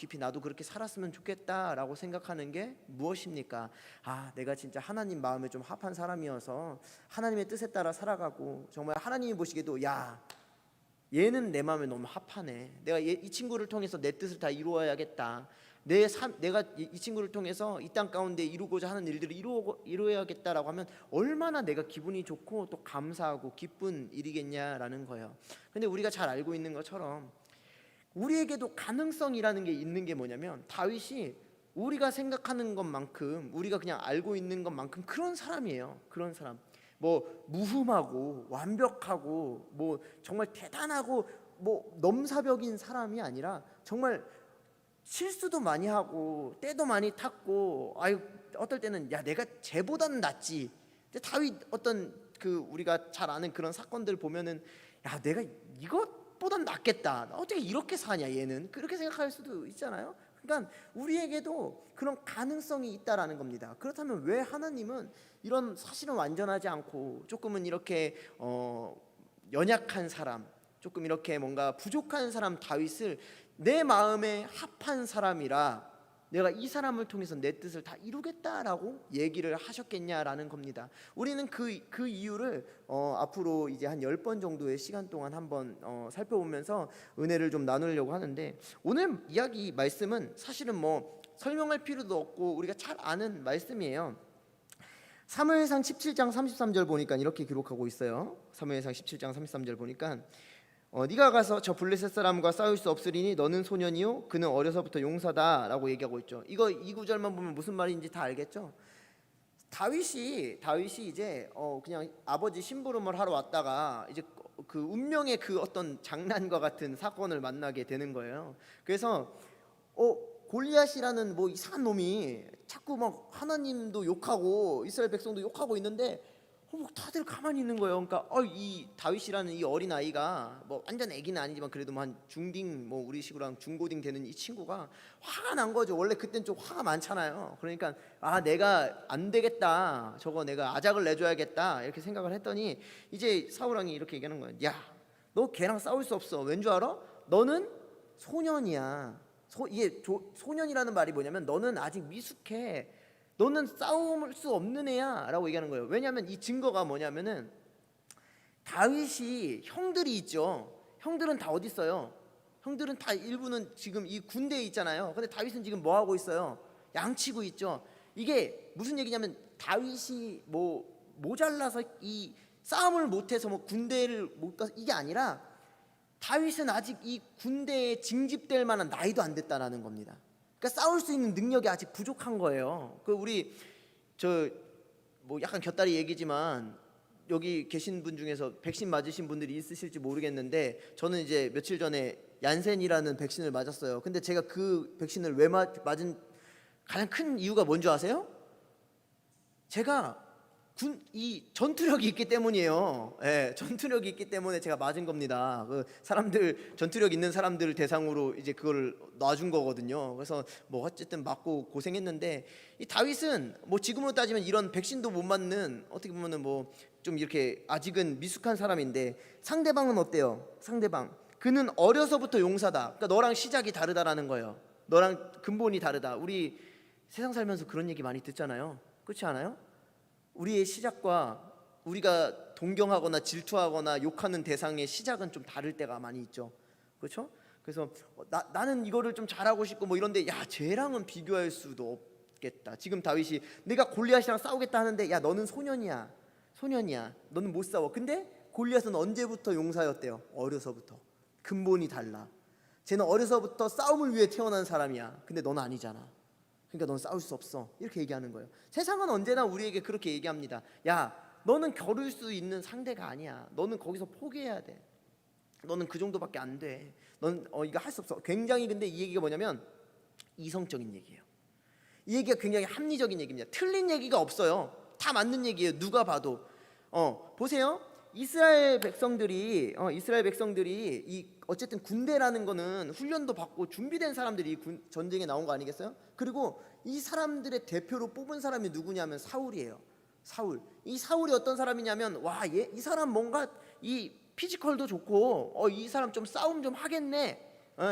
깊이 나도 그렇게 살았으면 좋겠다라고 생각하는 게 무엇입니까? 내가 진짜 하나님 마음에 좀 합한 사람이어서 하나님의 뜻에 따라 살아가고, 정말 하나님이 보시기에도 야, 얘는 내 마음에 너무 합하네, 내가 이 친구를 통해서 내 뜻을 다 이루어야겠다, 내가 이 친구를 통해서 이 땅 가운데 이루고자 하는 일들을 이루어야겠다라고 하면 얼마나 내가 기분이 좋고 또 감사하고 기쁜 일이겠냐라는 거예요. 근데 우리가 잘 알고 있는 것처럼 우리에게도 가능성이라는 게 있는 게 뭐냐면, 다윗이 우리가 생각하는 것만큼, 우리가 그냥 알고 있는 것만큼 그런 사람이에요. 그런 사람, 뭐 무흠하고 완벽하고 뭐 정말 대단하고 뭐 넘사벽인 사람이 아니라, 정말 실수도 많이 하고 때도 많이 탔고, 어떨 때는 야, 내가 쟤보다는 낫지. 근데 다윗 어떤 우리가 잘 아는 그런 사건들 보면은 야, 내가 이것보단 낫겠다, 어떻게 이렇게 사냐 얘는, 그렇게 생각할 수도 있잖아요. 그러니까 우리에게도 그런 가능성이 있다라는 겁니다. 그렇다면 왜 하나님은 이런 사실은 완전하지 않고 조금은 이렇게 연약한 사람, 조금 이렇게 뭔가 부족한 사람 다윗을 내 마음에 합한 사람이라 내가 이 사람을 통해서 내 뜻을 다 이루겠다라고 얘기를 하셨겠냐라는 겁니다. 우리는 그 이유를 앞으로 이제 한 10번 정도의 시간 동안 한번 살펴보면서 은혜를 좀 나누려고 하는데, 오늘 이야기 말씀은 사실은 뭐 설명할 필요도 없고 우리가 잘 아는 말씀이에요. 사무엘상 17장 33절 보니까 이렇게 기록하고 있어요. 사무엘상 17장 33절 보니까 네가 가서 저 블레셋 사람과 싸울 수 없으리니 너는 소년이요 그는 어려서부터 용사다라고 얘기하고 있죠. 이 구절만 보면 무슨 말인지 다 알겠죠. 다윗이 이제 그냥 아버지 심부름을 하러 왔다가 이제 그 운명의 그 어떤 장난과 같은 사건을 만나게 되는 거예요. 그래서 골리앗이라는 뭐 이상한 놈이 자꾸 막 하나님도 욕하고 이스라엘 백성도 욕하고 있는데 뭐 다들 가만히 있는 거예요. 그러니까 이 다윗이라는 이 어린 아이가 뭐 완전 애기는 아니지만 그래도 한 중딩, 뭐 우리 식으로 한 중고딩 되는 이 친구가 화가 난 거죠. 원래 그땐 좀 화가 많잖아요. 그러니까 내가 안 되겠다, 저거 내가 아작을 내줘야겠다 이렇게 생각을 했더니 이제 사울왕이 이렇게 얘기하는 거예요. 야, 너 걔랑 싸울 수 없어. 왠 줄 알아? 너는 소년이야. 이게 소년이라는 말이 뭐냐면 너는 아직 미숙해, 너는 싸울 수 없는 애야 라고 얘기하는 거예요. 왜냐하면 이 증거가 뭐냐면은 다윗이 형들이 있죠. 형들은 다 어디 있어요? 형들은 다 일부는 지금 이 군대에 있잖아요. 근데 다윗은 지금 뭐 하고 있어요? 양치고 있죠. 이게 무슨 얘기냐면 다윗이 뭐 모자라서 이 싸움을 못해서 뭐 군대를 못 가서 이게 아니라 다윗은 아직 이 군대에 징집될 만한 나이도 안 됐다라는 겁니다. 그러니까 싸울 수 있는 능력이 아직 부족한 거예요. 우리 뭐 약간 곁다리 얘기지만 여기 계신 분 중에서 백신 맞으신 분들이 있으실지 모르겠는데, 저는 이제 며칠 전에 얀센이라는 백신을 맞았어요. 근데 제가 그 백신을 왜 맞은 가장 큰 이유가 뭔지 아세요? 제가 이 전투력이 있기 때문이에요. 전투력이 있기 때문에 제가 맞은 겁니다. 사람들, 전투력 있는 사람들을 대상으로 이제 그걸 놔준 거거든요. 그래서 뭐 어쨌든 맞고 고생했는데, 이 다윗은 뭐 지금으로 따지면 이런 백신도 못 맞는, 어떻게 보면은 뭐 좀 이렇게 아직은 미숙한 사람인데, 상대방은 어때요? 상대방, 그는 어려서부터 용사다. 그러니까 너랑 시작이 다르다라는 거예요. 너랑 근본이 다르다. 우리 세상 살면서 그런 얘기 많이 듣잖아요. 그렇지 않아요? 우리의 시작과 우리가 동경하거나 질투하거나 욕하는 대상의 시작은 좀 다를 때가 많이 있죠. 그렇죠? 그래서 나는 이거를 좀 잘하고 싶고 뭐 이런데, 야, 쟤랑은 비교할 수도 없겠다. 지금 다윗이 내가 골리앗이랑 싸우겠다 하는데, 야, 너는 소년이야. 너는 못 싸워. 근데 골리앗은 언제부터 용사였대요? 어려서부터. 근본이 달라. 쟤는 어려서부터 싸움을 위해 태어난 사람이야. 근데 너는 아니잖아. 그러니까 넌 싸울 수 없어. 이렇게 얘기하는 거예요. 세상은 언제나 우리에게 그렇게 얘기합니다. 야, 너는 겨룰 수 있는 상대가 아니야. 너는 거기서 포기해야 돼. 너는 그 정도밖에 안 돼. 넌 이거 할 수 없어. 굉장히, 근데 이 얘기가 뭐냐면 이성적인 얘기예요. 이 얘기가 굉장히 합리적인 얘기입니다. 틀린 얘기가 없어요. 다 맞는 얘기예요. 누가 봐도. 보세요. 이스라엘 백성들이 이 어쨌든 군대라는 거는 훈련도 받고 준비된 사람들이 전쟁에 나온 거 아니겠어요? 그리고 이 사람들의 대표로 뽑은 사람이 누구냐면 사울이에요. 이 사울이 어떤 사람이냐면, 이 사람 뭔가 이 피지컬도 좋고 이 사람 좀 싸움 좀 하겠네.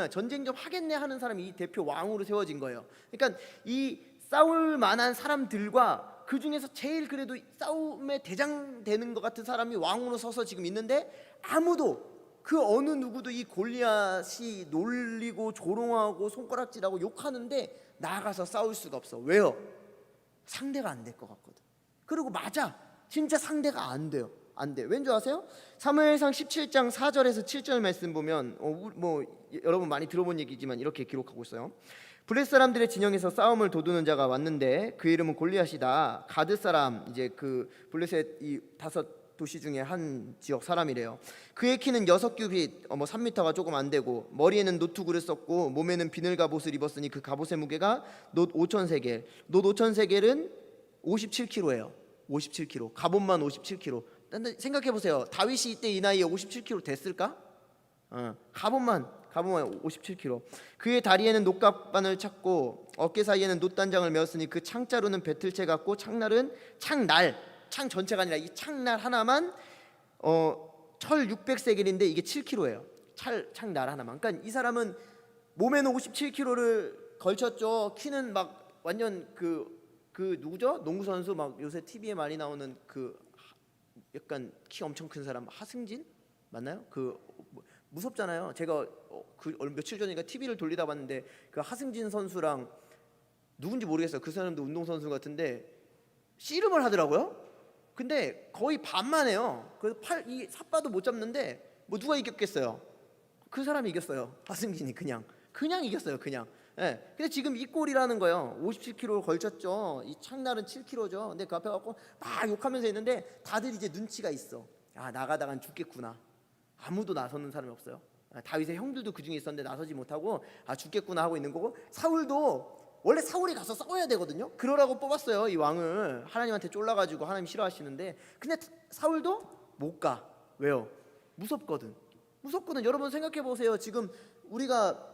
전쟁 좀 하겠네 하는 사람이 이 대표 왕으로 세워진 거예요. 그러니까 이 싸울 만한 사람들과 그 중에서 제일 그래도 싸움에 대장 되는 것 같은 사람이 왕으로 서서 지금 있는데, 아무도 그 어느 누구도 이 골리앗이 놀리고 조롱하고 손가락질하고 욕하는데 나가서 싸울 수가 없어. 왜요? 상대가 안 될 것 같거든. 그리고 맞아, 진짜 상대가 안 돼요. 안 돼. 왠 줄 아세요? 사무엘상 17장 4절에서 7절 말씀 보면 여러분 많이 들어본 얘기지만 이렇게 기록하고 있어요. 블레셋 사람들의 진영에서 싸움을 도두는 자가 왔는데 그 이름은 골리앗이다. 가드 사람, 이제 그 블레셋 이 5도시 중에 한 지역 사람이래요. 그의 키는 6규빗, 3m가 조금 안 되고 머리에는 노투구를 썼고 몸에는 비늘 갑옷을 입었으니 그 갑옷의 무게가 놋 5,000세겔. 놋 5,000세겔은 57kg예요. 57kg. 갑옷만 57kg. 생각해 보세요. 다윗이 이때 이 나이에 57kg 됐을까? 갑옷만 57kg. 그의 다리에는 놋갑반을 찼고 어깨 사이에는 놋단장을 메었으니 그 창자루는 배틀채 같고 창날은 창 전체가 아니라 이 창날 하나만 철 600세겔인데 이게 7kg예요. 창날 하나만. 그러니까 이 사람은 몸에는 57kg를 걸쳤죠. 키는 막 완전 그 누구죠? 농구 선수 막 요새 TV에 많이 나오는 그 약간 키 엄청 큰 사람, 하승진 맞나요? 무섭잖아요. 제가 며칠 전에 TV를 돌리다 봤는데 그 하승진 선수랑 누군지 모르겠어요. 그 사람도 운동 선수 같은데 씨름을 하더라고요. 근데 거의 반만 해요. 그래서 이 삿바도 못 잡는데 누가 이겼겠어요? 그 사람이 이겼어요. 하승진이 그냥 이겼어요. 그냥. 예. 근데 지금 이 꼴이라는 거예요. 57kg 걸쳤죠. 이 창날은 7kg죠. 근데 그 앞에 갖고 막 욕하면서 있는데 다들 이제 눈치가 있어. 나가다간 죽겠구나. 아무도 나서는 사람이 없어요. 다윗의 형들도 그 중에 있었는데 나서지 못하고 죽겠구나 하고 있는 거고, 사울도 원래 사울이 가서 싸워야 되거든요. 그러라고 뽑았어요. 이 왕을 하나님한테 쫄라가지고 하나님 싫어하시는데, 근데 사울도 못 가. 왜요? 무섭거든. 여러분 생각해 보세요. 지금 우리가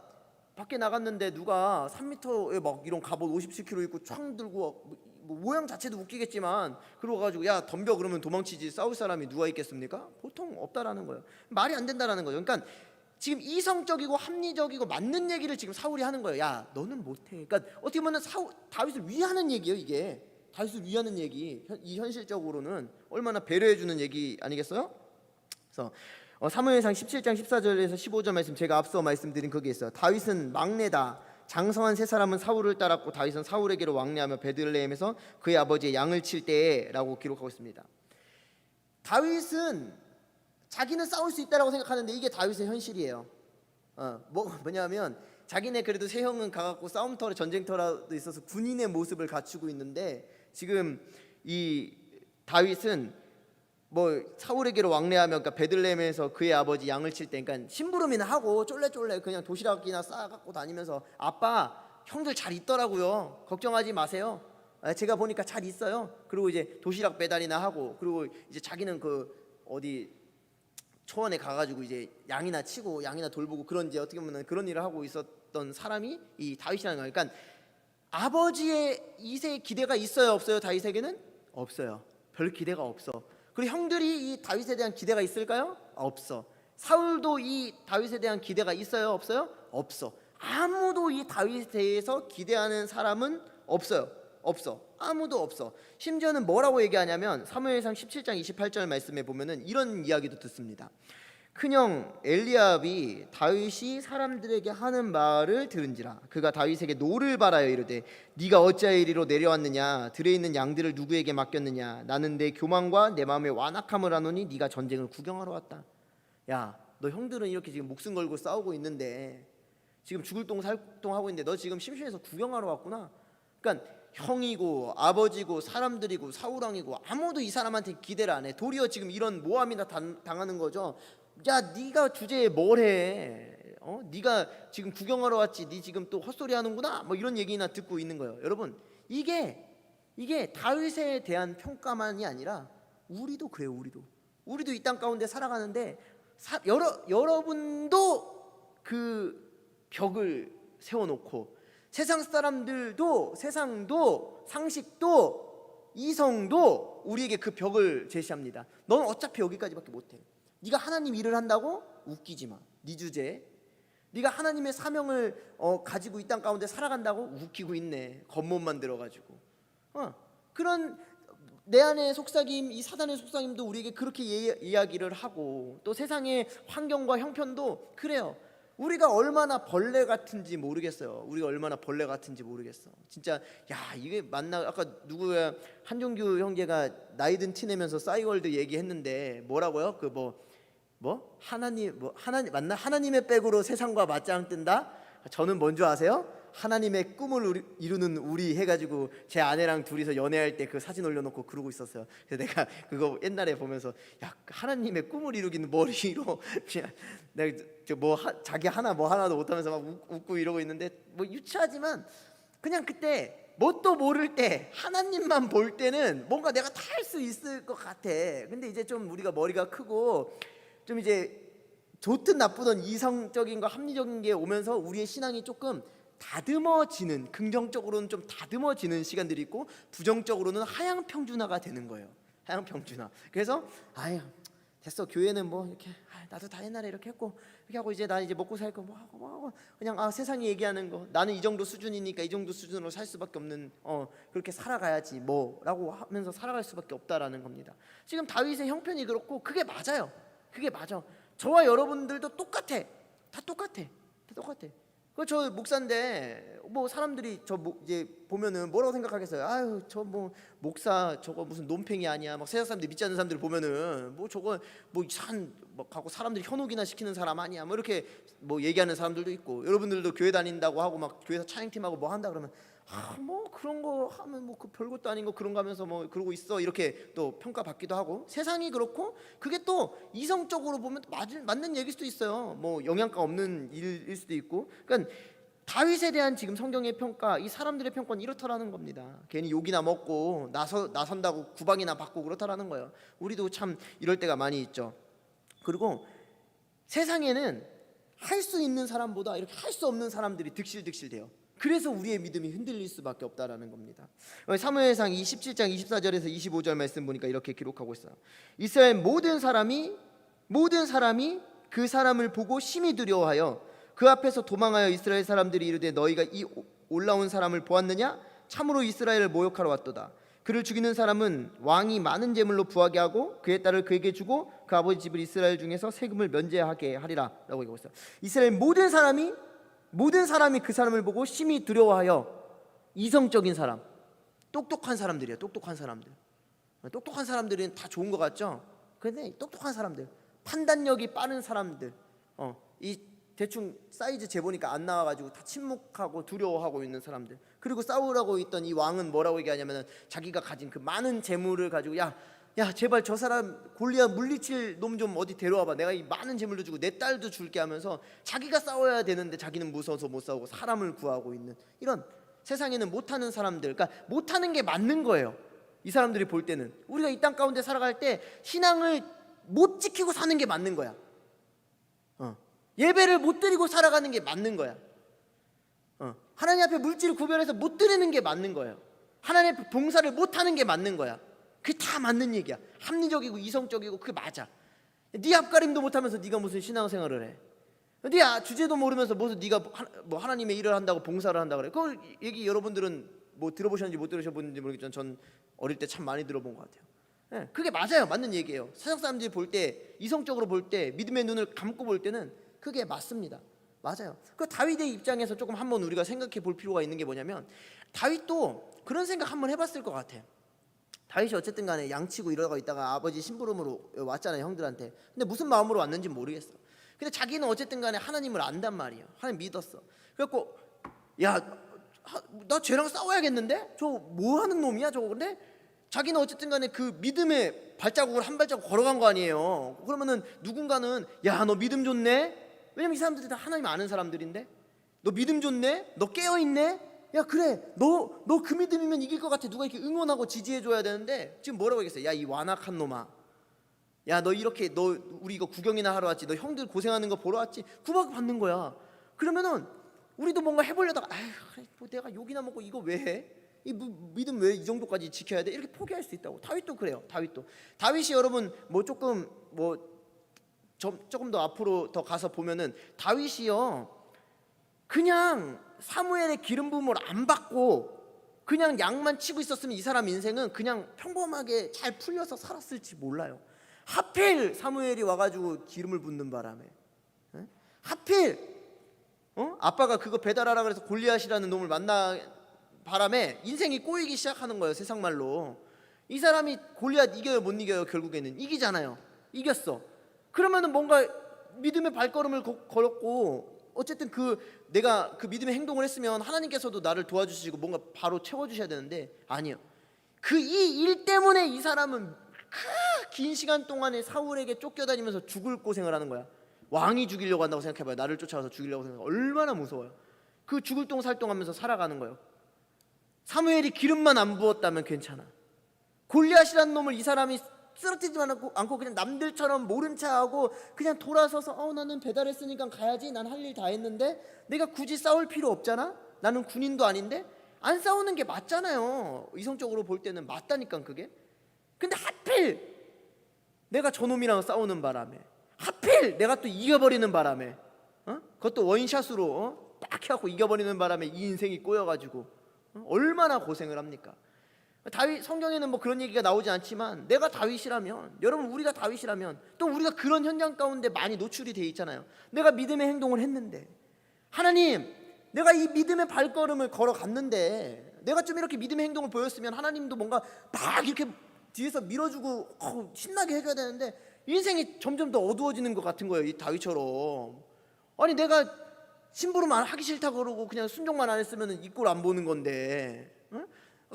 밖에 나갔는데 누가 3m에 막 이런 갑옷 57kg 입고 창 들고 모양 자체도 웃기겠지만 그러고 가지고 야 덤벼 그러면 도망치지 싸울 사람이 누가 있겠습니까? 보통 없다라는 거예요. 말이 안 된다라는 거죠. 그러니까 지금 이성적이고 합리적이고 맞는 얘기를 지금 사울이 하는 거예요. 야 너는 못해. 그러니까 어떻게 보면 다윗을 위하는 얘기예요. 이게 다윗을 위하는 얘기. 이 현실적으로는 얼마나 배려해주는 얘기 아니겠어요? 그래서 사무엘상 17장 14절에서 15절 말씀, 제가 앞서 말씀드린 거기에 있어요. 다윗은 막내다. 장성한 세 사람은 사울을 따랐고 다윗은 사울에게로 왕래하며 베들레헴에서 그의 아버지의 양을 칠 때라고 기록하고 있습니다. 다윗은 자기는 싸울 수 있다라고 생각하는데 이게 다윗의 현실이에요. 뭐냐면 자기네 그래도 세 형은 가갖고 싸움터라 전쟁터라도 있어서 군인의 모습을 갖추고 있는데, 지금 이 다윗은 사울에게로 왕래하며 그러니까 베들레헴에서 그의 아버지 양을 칠 때, 그러니까 심부름이나 하고 쫄래쫄래 그냥 도시락이나 싸갖고 다니면서 아빠 형들 잘 있더라고요. 걱정하지 마세요. 제가 보니까 잘 있어요. 그리고 이제 도시락 배달이나 하고, 그리고 이제 자기는 어디 초원에 가가지고 이제 양이나 치고 양이나 돌보고 그런, 이제 어떻게 보면 그런 일을 하고 있었던 사람이 이 다윗이라는 거예요. 그러니까 아버지의 이세의 기대가 있어요, 없어요? 다윗에게는 없어요. 별 기대가 없어. 그리고 형들이 이 다윗에 대한 기대가 있을까요? 없어. 사울도 이 다윗에 대한 기대가 있어요, 없어요? 없어. 아무도 이 다윗에 대해서 기대하는 사람은 없어요. 아무도 없어. 심지어는 뭐라고 얘기하냐면 사무엘상 17장 28절 말씀에 보면은 이런 이야기도 듣습니다. 큰형 엘리압이 다윗이 사람들에게 하는 말을 들은지라 그가 다윗에게 노를 바라여 이르되 네가 어찌하여 이리로 내려왔느냐, 들에 있는 양들을 누구에게 맡겼느냐, 나는 내 교만과 내 마음의 완악함을 하노니 네가 전쟁을 구경하러 왔다. 야, 너 형들은 이렇게 지금 목숨 걸고 싸우고 있는데, 지금 죽을 똥 살 똥 하고 있는데 너 지금 심심해서 구경하러 왔구나. 그러니까 형이고 아버지고 사람들이고 사울왕이고 아무도 이 사람한테 기대를 안 해. 도리어 지금 이런 모함이나 당하는 거죠. 야, 네가 주제에 뭘 해? 네가 지금 구경하러 왔지. 네 지금 또 헛소리 하는구나. 이런 얘기나 듣고 있는 거예요. 여러분, 이게 다윗에 대한 평가만이 아니라 우리도 그래요. 우리도 이 땅 가운데 살아가는데 여러분도 그 벽을 세워놓고 세상 사람들도, 세상도, 상식도, 이성도 우리에게 그 벽을 제시합니다. 넌 어차피 여기까지밖에 못해. 네가 하나님 일을 한다고 웃기지 마. 네 주제에 네가 하나님의 사명을 가지고 이 땅 가운데 살아간다고 웃기고 있네. 겉멋만 들어가지고. 그런 내 안의 속삭임, 이 사단의 속삭임도 우리에게 그렇게 이야기를 하고, 또 세상의 환경과 형편도 그래요. 우리가 얼마나 벌레 같은지 모르겠어요. 우리가 얼마나 벌레 같은지 모르겠어. 진짜 야 이게 맞나? 아까 누구야 한종규 형제가 나이든 티 내면서 싸이월드 얘기했는데 뭐라고요? 그 하나님 맞나? 하나님의 백으로 세상과 맞짱 뜬다. 저는 뭔지 아세요? 하나님의 꿈을 이루는 우리 해가지고 제 아내랑 둘이서 연애할 때 그 사진 올려놓고 그러고 있었어요. 그래서 내가 그거 옛날에 보면서 야 하나님의 꿈을 이루기는 뭘 이뤄? 그냥 내가 자기 하나도 못하면서 막 웃고 이러고 있는데 뭐 유치하지만 그냥 그때 뭣도 모를 때 하나님만 볼 때는 뭔가 내가 다 할 수 있을 것 같아. 근데 이제 좀 우리가 머리가 크고 좀 이제 좋든 나쁘든 이성적인 거 합리적인 게 오면서 우리의 신앙이 조금 다듬어지는, 긍정적으로는 좀 다듬어지는 시간들이 있고 부정적으로는 하향평준화가 되는 거예요. 하향평준화. 그래서 아유 됐어, 교회는 뭐 이렇게 나도 다 옛날에 이렇게 했고 이렇게 하고 이제 나 이제 먹고 살 거 뭐 하고 그냥 세상이 얘기하는 거 나는 이 정도 수준이니까 이 정도 수준으로 살 수밖에 없는 그렇게 살아가야지 뭐라고 하면서 살아갈 수밖에 없다라는 겁니다. 지금 다윗의 형편이 그렇고 그게 맞아요. 그게 맞아. 저와 여러분들도 똑같아. 다 똑같아. 저 목사인데 뭐 사람들이 이제 보면은 뭐라고 생각하겠어요? 아유 저 뭐 목사 저거 무슨 논팽이 아니야. 막 세상 사람들이 믿지 않는 사람들 보면은 뭐 저거 뭐 이상한 뭐 가고 사람들이 현혹이나 시키는 사람 아니야. 뭐 이렇게 뭐 얘기하는 사람들도 있고, 여러분들도 교회 다닌다고 하고 막 교회에서 찬양팀하고 뭐 한다 그러면 뭐 그런 거 하면 뭐 그 별것도 아닌 거 그런 거 하면서 뭐 그러고 있어 이렇게 또 평가받기도 하고, 세상이 그렇고 그게 또 이성적으로 보면 또 맞는 얘기일 수도 있어요. 뭐 영양가 없는 일일 수도 있고. 그러니까 다윗에 대한 지금 성경의 평가, 이 사람들의 평가는 이렇다라는 겁니다. 괜히 욕이나 먹고 나선다고 구박이나 받고 그렇다라는 거예요. 우리도 참 이럴 때가 많이 있죠. 그리고 세상에는 할 수 있는 사람보다 이렇게 할 수 없는 사람들이 득실득실돼요. 그래서 우리의 믿음이 흔들릴 수밖에 없다라는 겁니다. 사무엘상 17장 24절에서 25절 말씀 보니까 이렇게 기록하고 있어요. 이스라엘 모든 사람이 그 사람을 보고 심히 두려워하여 그 앞에서 도망하여 이스라엘 사람들이 이르되 너희가 이 올라온 사람을 보았느냐? 참으로 이스라엘을 모욕하러 왔도다. 그를 죽이는 사람은 왕이 많은 재물로 부하게 하고 그의 딸을 그에게 주고 그 아버지 집을 이스라엘 중에서 세금을 면제하게 하리라 라고 얘기하고 있어요. 이스라엘 모든 사람이 그 사람을 보고 심히 두려워하여. 이성적인 사람, 똑똑한 사람들이에요. 똑똑한 사람들은 다 좋은 것 같죠? 그런데 똑똑한 사람들, 판단력이 빠른 사람들, 이 대충 사이즈 재보니까 안 나와가지고 다 침묵하고 두려워하고 있는 사람들. 그리고 싸우라고 있던 이 왕은 뭐라고 얘기하냐면은 자기가 가진 그 많은 재물을 가지고 야 제발 저 사람 골리앗 물리칠 놈 좀 어디 데려와봐. 내가 이 많은 재물도 주고 내 딸도 줄게 하면서 자기가 싸워야 되는데 자기는 무서워서 못 싸우고 사람을 구하고 있는, 이런 세상에는 못하는 사람들, 그러니까 못하는 게 맞는 거예요. 이 사람들이 볼 때는 우리가 이 땅 가운데 살아갈 때 신앙을 못 지키고 사는 게 맞는 거야. 예배를 못 드리고 살아가는 게 맞는 거야. 하나님 앞에 물질을 구별해서 못 드리는 게 맞는 거예요. 하나님 앞에 봉사를 못 하는 게 맞는 거야. 그게 다 맞는 얘기야. 합리적이고 이성적이고 그게 맞아. 네 앞가림도 못하면서 네가 무슨 신앙생활을 해? 네 주제도 모르면서 무슨 네가 뭐 하나님의 일을 한다고 봉사를 한다 그래? 그 얘기 여러분들은 뭐 들어보셨는지 못 들으셨는지 모르겠지만 전 어릴 때 참 많이 들어본 것 같아요. 네, 그게 맞아요. 맞는 얘기예요. 세상 사람들이 볼 때, 이성적으로 볼 때, 믿음의 눈을 감고 볼 때는 그게 맞습니다. 맞아요. 그 다윗의 입장에서 조금 한번 우리가 생각해 볼 필요가 있는 게 뭐냐면, 다윗도 그런 생각 한번 해봤을 것 같아요. 다윗이 어쨌든 간에 양치고 이러고 있다가 아버지 심부름으로 왔잖아요, 형들한테. 근데 무슨 마음으로 왔는지 모르겠어. 근데 자기는 어쨌든 간에 하나님을 안단 말이에요. 하나님 믿었어. 그래갖고 나 쟤랑 싸워야겠는데? 저 뭐 하는 놈이야 저거. 근데 자기는 어쨌든 간에 그 믿음의 발자국을 한 발자국 걸어간 거 아니에요. 그러면은 누군가는 야 너 믿음 좋네? 왜냐면 이 사람들이 다 하나님 아는 사람들인데, 너 믿음 좋네? 너 깨어있네? 야 그래 너 그 믿음이면 이길 것 같아. 누가 이렇게 응원하고 지지해줘야 되는데 지금 뭐라고 얘기했어요? 야 이 완악한 놈아, 야 너 이렇게 우리 이거 구경이나 하러 왔지, 너 형들 고생하는 거 보러 왔지, 구박 받는 거야. 그러면은 우리도 뭔가 해보려다가 아휴 뭐 내가 욕이나 먹고 이거 왜 해? 이 믿음 왜 이 정도까지 지켜야 돼? 이렇게 포기할 수 있다고. 다윗도 그래요. 다윗이 여러분 뭐 조금 더 앞으로 더 가서 보면은 다윗이요 그냥 사무엘의 기름 부음을 안 받고 그냥 양만 치고 있었으면 이 사람 인생은 그냥 평범하게 잘 풀려서 살았을지 몰라요. 하필 사무엘이 와가지고 기름을 붓는 바람에, 하필 아빠가 그거 배달하라 그래서 골리앗이라는 놈을 만나 바람에 인생이 꼬이기 시작하는 거예요. 세상 말로 이 사람이 골리앗 이겨요 못 이겨요? 결국에는 이기잖아요. 이겼어. 그러면은 뭔가 믿음의 발걸음을 걸었고, 어쨌든 내가 그 믿음의 행동을 했으면 하나님께서도 나를 도와주시고 뭔가 바로 채워주셔야 되는데 아니요. 이 일 때문에 이 사람은 긴 시간 동안에 사울에게 쫓겨다니면서 죽을 고생을 하는 거야. 왕이 죽이려고 한다고 생각해봐요. 나를 쫓아와서 죽이려고 생각해. 얼마나 무서워요. 그 죽을 똥살똥하면서 살아가는 거예요. 사무엘이 기름만 안 부었다면 괜찮아. 골리앗이라는 놈을 이 사람이 쓰러뜨리지 않고 그냥 남들처럼 모른 척하고 그냥 돌아서서 나는 배달했으니까 가야지, 난 할 일 다 했는데 내가 굳이 싸울 필요 없잖아. 나는 군인도 아닌데. 안 싸우는 게 맞잖아요. 이성적으로 볼 때는 맞다니까 그게. 근데 하필 내가 저놈이랑 싸우는 바람에, 하필 내가 또 이겨버리는 바람에, 그것도 원샷으로 딱 해갖고 이겨버리는 바람에 이 인생이 꼬여가지고 얼마나 고생을 합니까? 다윗, 성경에는 뭐 그런 얘기가 나오지 않지만 내가 다윗이라면, 여러분 우리가 다윗이라면 또 우리가 그런 현장 가운데 많이 노출이 돼 있잖아요. 내가 믿음의 행동을 했는데, 하나님 내가 이 믿음의 발걸음을 걸어갔는데 내가 좀 이렇게 믿음의 행동을 보였으면 하나님도 뭔가 막 이렇게 뒤에서 밀어주고 신나게 해줘야 되는데 인생이 점점 더 어두워지는 것 같은 거예요. 이 다윗처럼. 아니 내가 심부름만 하기 싫다 그러고 그냥 순종만 안 했으면 이 꼴 안 보는 건데,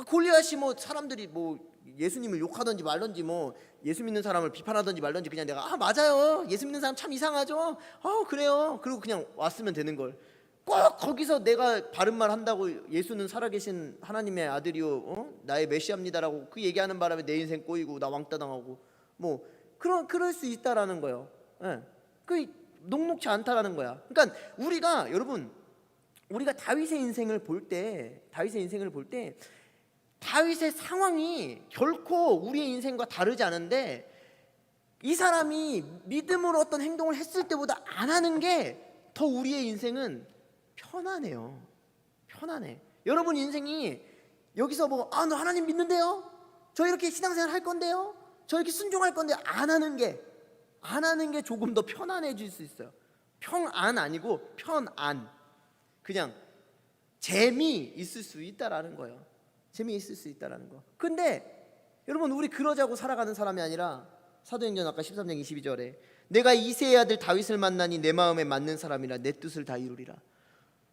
골리앗이 뭐 사람들이 뭐 예수님을 욕하든지 말든지 뭐 예수 믿는 사람을 비판하든지 말든지 그냥 내가 맞아요, 예수 믿는 사람 참 이상하죠, 그래요, 그리고 그냥 왔으면 되는 걸, 꼭 거기서 내가 바른 말 한다고 예수는 살아계신 하나님의 아들이요 나의 메시아입니다라고 그 얘기하는 바람에 내 인생 꼬이고 나 왕따 당하고 뭐 그럴 수 있다라는 거예요. 그 녹록지 않다라는 거야. 그러니까 여러분 우리가 다윗의 인생을 볼 때 다윗의 상황이 결코 우리의 인생과 다르지 않은데, 이 사람이 믿음으로 어떤 행동을 했을 때보다 안 하는 게 더 우리의 인생은 편안해요. 편안해. 여러분 인생이 여기서 뭐 너 하나님 믿는데요? 저 이렇게 신앙생활 할 건데요? 저 이렇게 순종할 건데 안 하는 게 조금 더 편안해질 수 있어요. 평안 아니고 편안. 그냥 재미 있을 수 있다라는 거예요. 재미있을 수 있다라는 거. 근데 여러분 우리 그러자고 살아가는 사람이 아니라 사도행전 아까 13장 22절에 내가 이새의 아들 다윗을 만나니 내 마음에 맞는 사람이라 내 뜻을 다 이루리라.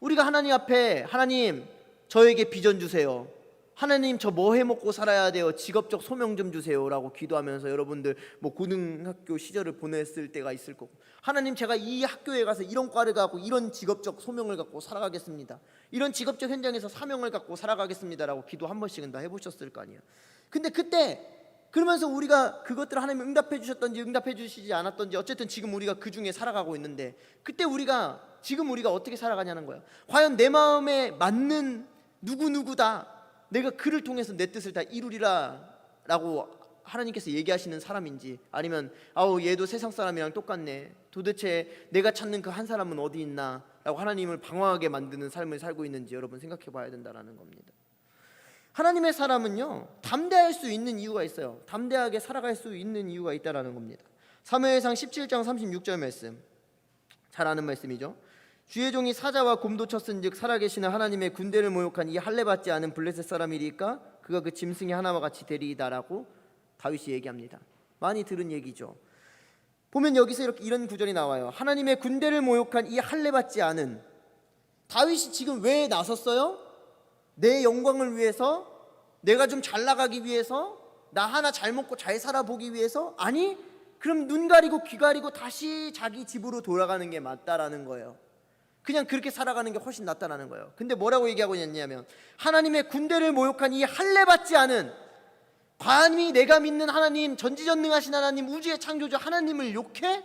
우리가 하나님 앞에 하나님 저에게 비전 주세요, 하나님 저 뭐 해먹고 살아야 돼요, 직업적 소명 좀 주세요 라고 기도하면서 여러분들 뭐 고등학교 시절을 보냈을 때가 있을 거고, 하나님 제가 이 학교에 가서 이런 과를 갖고 이런 직업적 소명을 갖고 살아가겠습니다, 이런 직업적 현장에서 사명을 갖고 살아가겠습니다 라고 기도 한 번씩은 다 해보셨을 거 아니에요. 근데 그때 그러면서 우리가 그것들을 하나님 응답해 주셨던지 응답해 주시지 않았던지 어쨌든 지금 우리가 그 중에 살아가고 있는데, 그때 지금 우리가 어떻게 살아가냐는 거예요. 과연 내 마음에 맞는 누구누구다, 내가 그를 통해서 내 뜻을 다 이루리라 라고 하나님께서 얘기하시는 사람인지, 아니면 얘도 세상 사람이랑 똑같네, 도대체 내가 찾는 그 한 사람은 어디 있나 라고 하나님을 방황하게 만드는 삶을 살고 있는지 여러분 생각해 봐야 된다는 겁니다. 하나님의 사람은요 담대할 수 있는 이유가 있어요. 담대하게 살아갈 수 있는 이유가 있다는 겁니다. 사무엘상 17장 36절 말씀, 잘 아는 말씀이죠. 주의 종이 사자와 곰도 쳤은즉 살아계시는 하나님의 군대를 모욕한 이 할례받지 않은 블레셋 사람이리까 그가 그 짐승의 하나와 같이 되리이다라고 다윗이 얘기합니다. 많이 들은 얘기죠. 보면 여기서 이런 구절이 나와요. 하나님의 군대를 모욕한 이 할례받지 않은, 다윗이 지금 왜 나섰어요? 내 영광을 위해서, 내가 좀 잘 나가기 위해서, 나 하나 잘 먹고 잘 살아보기 위해서? 아니, 그럼 눈 가리고 귀 가리고 다시 자기 집으로 돌아가는 게 맞다라는 거예요. 그냥 그렇게 살아가는 게 훨씬 낫다라는 거예요. 근데 뭐라고 얘기하고 있냐면 하나님의 군대를 모욕한 이 할례받지 않은, 감히 내가 믿는 하나님, 전지전능하신 하나님, 우주의 창조주 하나님을 욕해?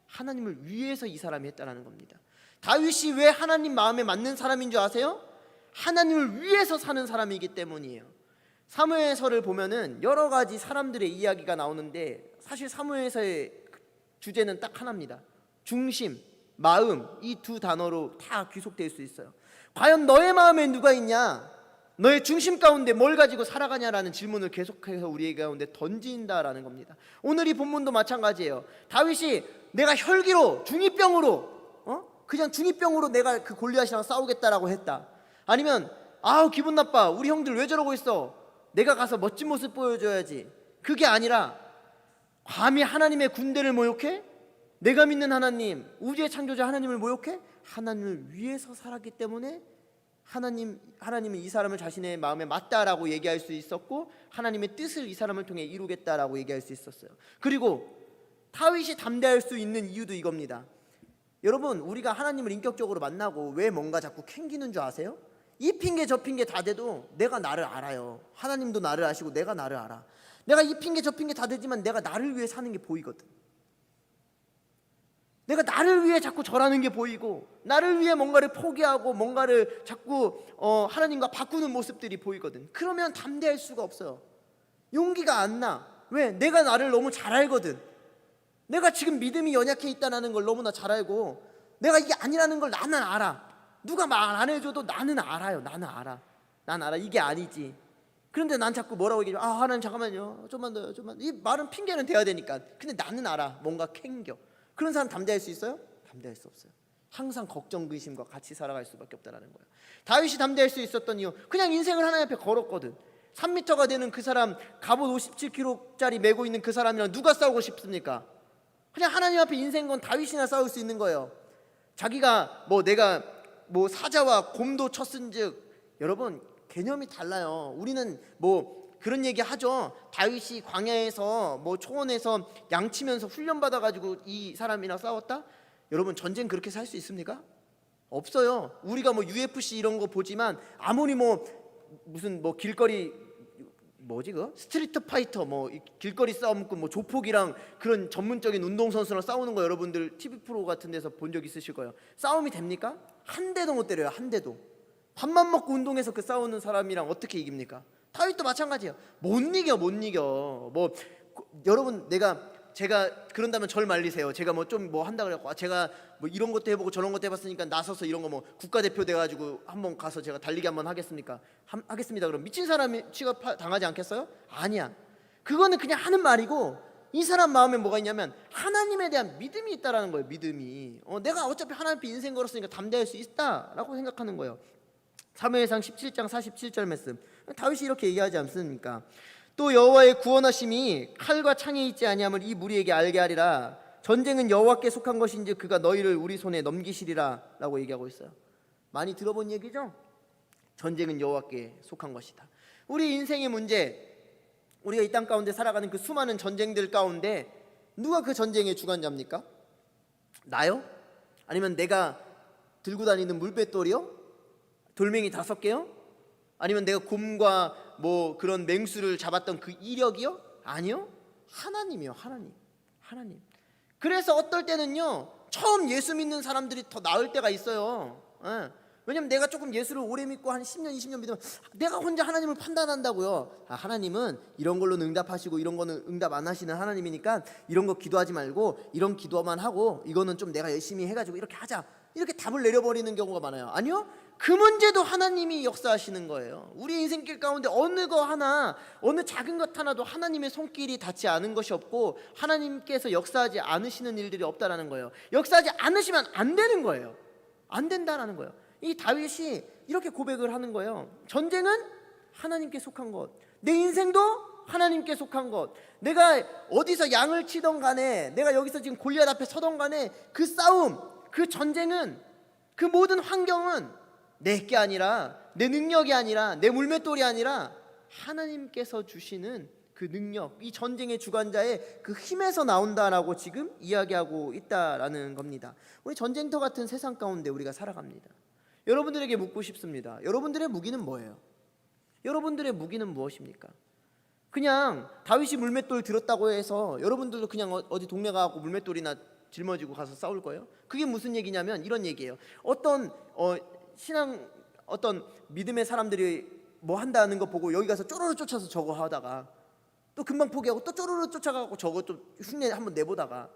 하나님을 위해서 이 사람이 했다라는 겁니다. 다윗이 왜 하나님 마음에 맞는 사람인 줄 아세요? 하나님을 위해서 사는 사람이기 때문이에요. 사무엘서를 보면은 여러 가지 사람들의 이야기가 나오는데 사실 사무엘서의 주제는 딱 하나입니다. 중심, 마음, 이 두 단어로 다 귀속될 수 있어요. 과연 너의 마음에 누가 있냐? 너의 중심 가운데 뭘 가지고 살아가냐라는 질문을 계속해서 우리 가운데 던진다라는 겁니다. 오늘 이 본문도 마찬가지예요. 다윗이 내가 혈기로 중이병으로 그냥 중이병으로 내가 그 골리앗이랑 싸우겠다라고 했다. 아니면 아우 기분 나빠, 우리 형들 왜 저러고 있어, 내가 가서 멋진 모습 보여줘야지. 그게 아니라 감히 하나님의 군대를 모욕해? 내가 믿는 하나님, 우주의 창조자 하나님을 모욕해? 하나님을 위해서 살았기 때문에 하나님은 이 사람을 자신의 마음에 맞다라고 얘기할 수 있었고, 하나님의 뜻을 이 사람을 통해 이루겠다라고 얘기할 수 있었어요. 그리고 다윗이 담대할 수 있는 이유도 이겁니다. 여러분, 우리가 하나님을 인격적으로 만나고 왜 뭔가 자꾸 캥기는 줄 아세요? 이 핑계 저 핑계 다 대도 내가 나를 알아요. 하나님도 나를 아시고 내가 나를 알아. 내가 이 핑계 저 핑계 다 대지만 내가 나를 위해 사는 게 보이거든. 내가 나를 위해 자꾸 절하는 게 보이고, 나를 위해 뭔가를 포기하고 뭔가를 자꾸 하나님과 바꾸는 모습들이 보이거든. 그러면 담대할 수가 없어요. 용기가 안 나. 왜? 내가 나를 너무 잘 알거든. 내가 지금 믿음이 연약해 있다는 걸 너무나 잘 알고, 내가 이게 아니라는 걸 나는 알아. 누가 말 안 해줘도 나는 알아요. 나는 알아. 난 알아. 이게 아니지. 그런데 난 자꾸 뭐라고 얘기해? 아, 하나님 잠깐만요. 좀만 더요. 좀만. 이 말은 핑계는 돼야 되니까. 근데 나는 알아. 뭔가 캥겨. 그런 사람 담대할 수 있어요? 담대할 수 없어요. 항상 걱정 근심과 같이 살아갈 수밖에 없다는 거예요. 다윗이 담대할 수 있었던 이유, 그냥 인생을 하나님 앞에 걸었거든. 3m가 되는 그 사람, 갑옷 57kg짜리 메고 있는 그 사람이랑 누가 싸우고 싶습니까? 그냥 하나님 앞에 인생 건 다윗이나 싸울 수 있는 거예요. 자기가 내가 사자와 곰도 쳤은즉, 여러분 개념이 달라요. 우리는 그런 얘기 하죠. 다윗이 광야에서 초원에서 양치면서 훈련 받아가지고 이 사람이랑 싸웠다? 여러분, 전쟁 그렇게 살 수 있습니까? 없어요. 우리가 UFC 이런 거 보지만 아무리 무슨 길거리 스트리트 파이터 길거리 싸움 조폭이랑 그런 전문적인 운동선수랑 싸우는 거 여러분들 TV 프로 같은 데서 본 적 있으실 거예요. 싸움이 됩니까? 한 대도 못 때려요. 한 대도. 밥만 먹고 운동해서 그 싸우는 사람이랑 어떻게 이깁니까? 다윗도 마찬가지예요. 못 이겨. 여러분, 제가 그런다면 절 말리세요. 제가 한다 그래갖고 제가 이런 것도 해보고 저런 것도 해봤으니까 나서서 이런 거 국가대표 돼가지고 한번 가서 제가 달리기 한번 하겠습니까? 하겠습니다. 그럼 미친 사람이 취급 당하지 않겠어요? 아니야. 그거는 그냥 하는 말이고, 이 사람 마음에 뭐가 있냐면 하나님에 대한 믿음이 있다라는 거예요. 믿음이. 내가 어차피 하나님 앞에 인생 걸었으니까 담대할 수 있다라고 생각하는 거예요. 사무엘상 17장 47절 말씀, 다윗이 이렇게 얘기하지 않습니까? 또 여호와의 구원하심이 칼과 창에 있지 아니함을 이 무리에게 알게 하리라. 전쟁은 여호와께 속한 것인지 그가 너희를 우리 손에 넘기시리라 라고 얘기하고 있어요. 많이 들어본 얘기죠? 전쟁은 여호와께 속한 것이다. 우리 인생의 문제, 우리가 이 땅 가운데 살아가는 그 수많은 전쟁들 가운데 누가 그 전쟁의 주관자입니까? 나요? 아니면 내가 들고 다니는 물배돌이요? 돌멩이 5개요? 아니면 내가 곰과 그런 맹수를 잡았던 그 이력이요? 아니요. 하나님이요. 하나님. 그래서 어떨 때는요, 처음 예수 믿는 사람들이 더 나을 때가 있어요. 왜냐면 내가 조금 예수를 오래 믿고 한 10년 20년 믿으면 내가 혼자 하나님을 판단한다고요. 하나님은 이런 걸로는 응답하시고 이런 거는 응답 안 하시는 하나님이니까 이런 거 기도하지 말고 이런 기도만 하고 이거는 좀 내가 열심히 해가지고 이렇게 하자, 이렇게 답을 내려버리는 경우가 많아요. 아니요, 그 문제도 하나님이 역사하시는 거예요. 우리 인생길 가운데 어느 작은 것 하나도 하나님의 손길이 닿지 않은 것이 없고, 하나님께서 역사하지 않으시는 일들이 없다라는 거예요. 역사하지 않으시면 안 되는 거예요. 안 된다라는 거예요. 이 다윗이 이렇게 고백을 하는 거예요. 전쟁은 하나님께 속한 것, 내 인생도 하나님께 속한 것. 내가 어디서 양을 치던 간에, 내가 여기서 지금 골리앗 앞에 서던 간에 그 싸움, 그 전쟁은, 그 모든 환경은 내 게 아니라, 내 능력이 아니라, 내 물맷돌이 아니라 하나님께서 주시는 그 능력, 이 전쟁의 주관자의 그 힘에서 나온다라고 지금 이야기하고 있다라는 겁니다. 우리 전쟁터 같은 세상 가운데 우리가 살아갑니다. 여러분들에게 묻고 싶습니다. 여러분들의 무기는 뭐예요? 여러분들의 무기는 무엇입니까? 그냥 다윗이 물맷돌 들었다고 해서 여러분들도 그냥 어디 동네 가고 물맷돌이나 짊어지고 가서 싸울 거예요? 그게 무슨 얘기냐면 이런 얘기예요. 어떤 믿음의 사람들이 한다는 거 보고 여기 가서 쪼르르 쫓아서 저거 하다가 또 금방 포기하고 또 쪼르르 쫓아가고 저거 좀 흉내 한번 내보다가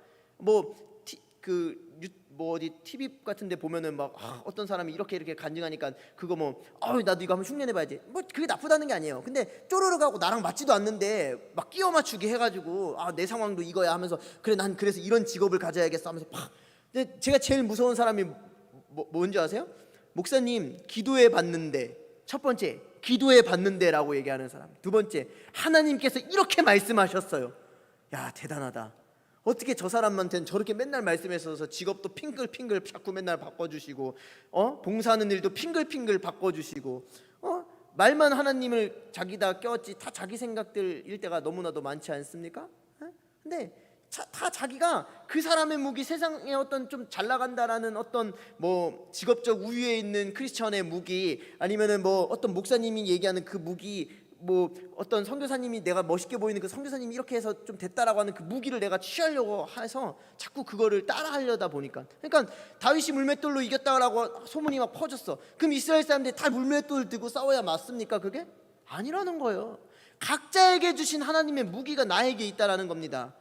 뭐 어디 TV 같은데 보면은 막 어떤 사람이 이렇게 간증하니까 그거 뭐 나도 이거 한번 흉내내봐야지. 뭐 그게 나쁘다는 게 아니에요. 근데 쪼르르 가고 나랑 맞지도 않는데 막 끼워 맞추기 해가지고 내 상황도 이거야 하면서 그래 난 그래서 이런 직업을 가져야겠어 하면서 팍. 근데 제가 제일 무서운 사람이 뭔지 아세요? 목사님 기도해 봤는데, 첫 번째 기도해 봤는데라고 얘기하는 사람. 두 번째 하나님께서 이렇게 말씀하셨어요. 야 대단하다. 어떻게 저 사람한테는 저렇게 맨날 말씀하셔서 직업도 핑글핑글 자꾸 맨날 바꿔주시고 봉사하는 일도 핑글핑글 바꿔주시고 말만 하나님을 자기다 껴왔지 다 자기 생각들일 때가 너무나도 많지 않습니까? 근데 다 자기가 그 사람의 무기, 세상에 어떤 좀 잘 나간다라는 어떤 뭐 직업적 우위에 있는 크리스천의 무기, 아니면은 뭐 어떤 목사님이 얘기하는 그 무기, 뭐 어떤 선교사님이 내가 멋있게 보이는 그 선교사님이 이렇게 해서 좀 됐다라고 하는 그 무기를 내가 취하려고 해서 자꾸 그거를 따라하려다 보니까, 그러니까 다윗이 물맷돌로 이겼다라고 소문이 막 퍼졌어. 그럼 이스라엘 사람들이 다 물맷돌을 들고 싸워야 맞습니까? 그게 아니라는 거예요. 각자에게 주신 하나님의 무기가 나에게 있다라는 겁니다.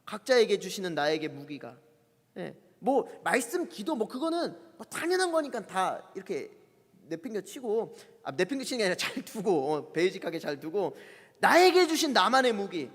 각자에게 주시는 나에게 무기가, 뭐 말씀, 기도, 뭐 그거는 뭐 당연한 거니까 다 이렇게 내팽겨 치고, 내팽겨 치는 게 아니라 잘 두고, 베이직하게 잘 두고, 나에게 주신 나만의 무기,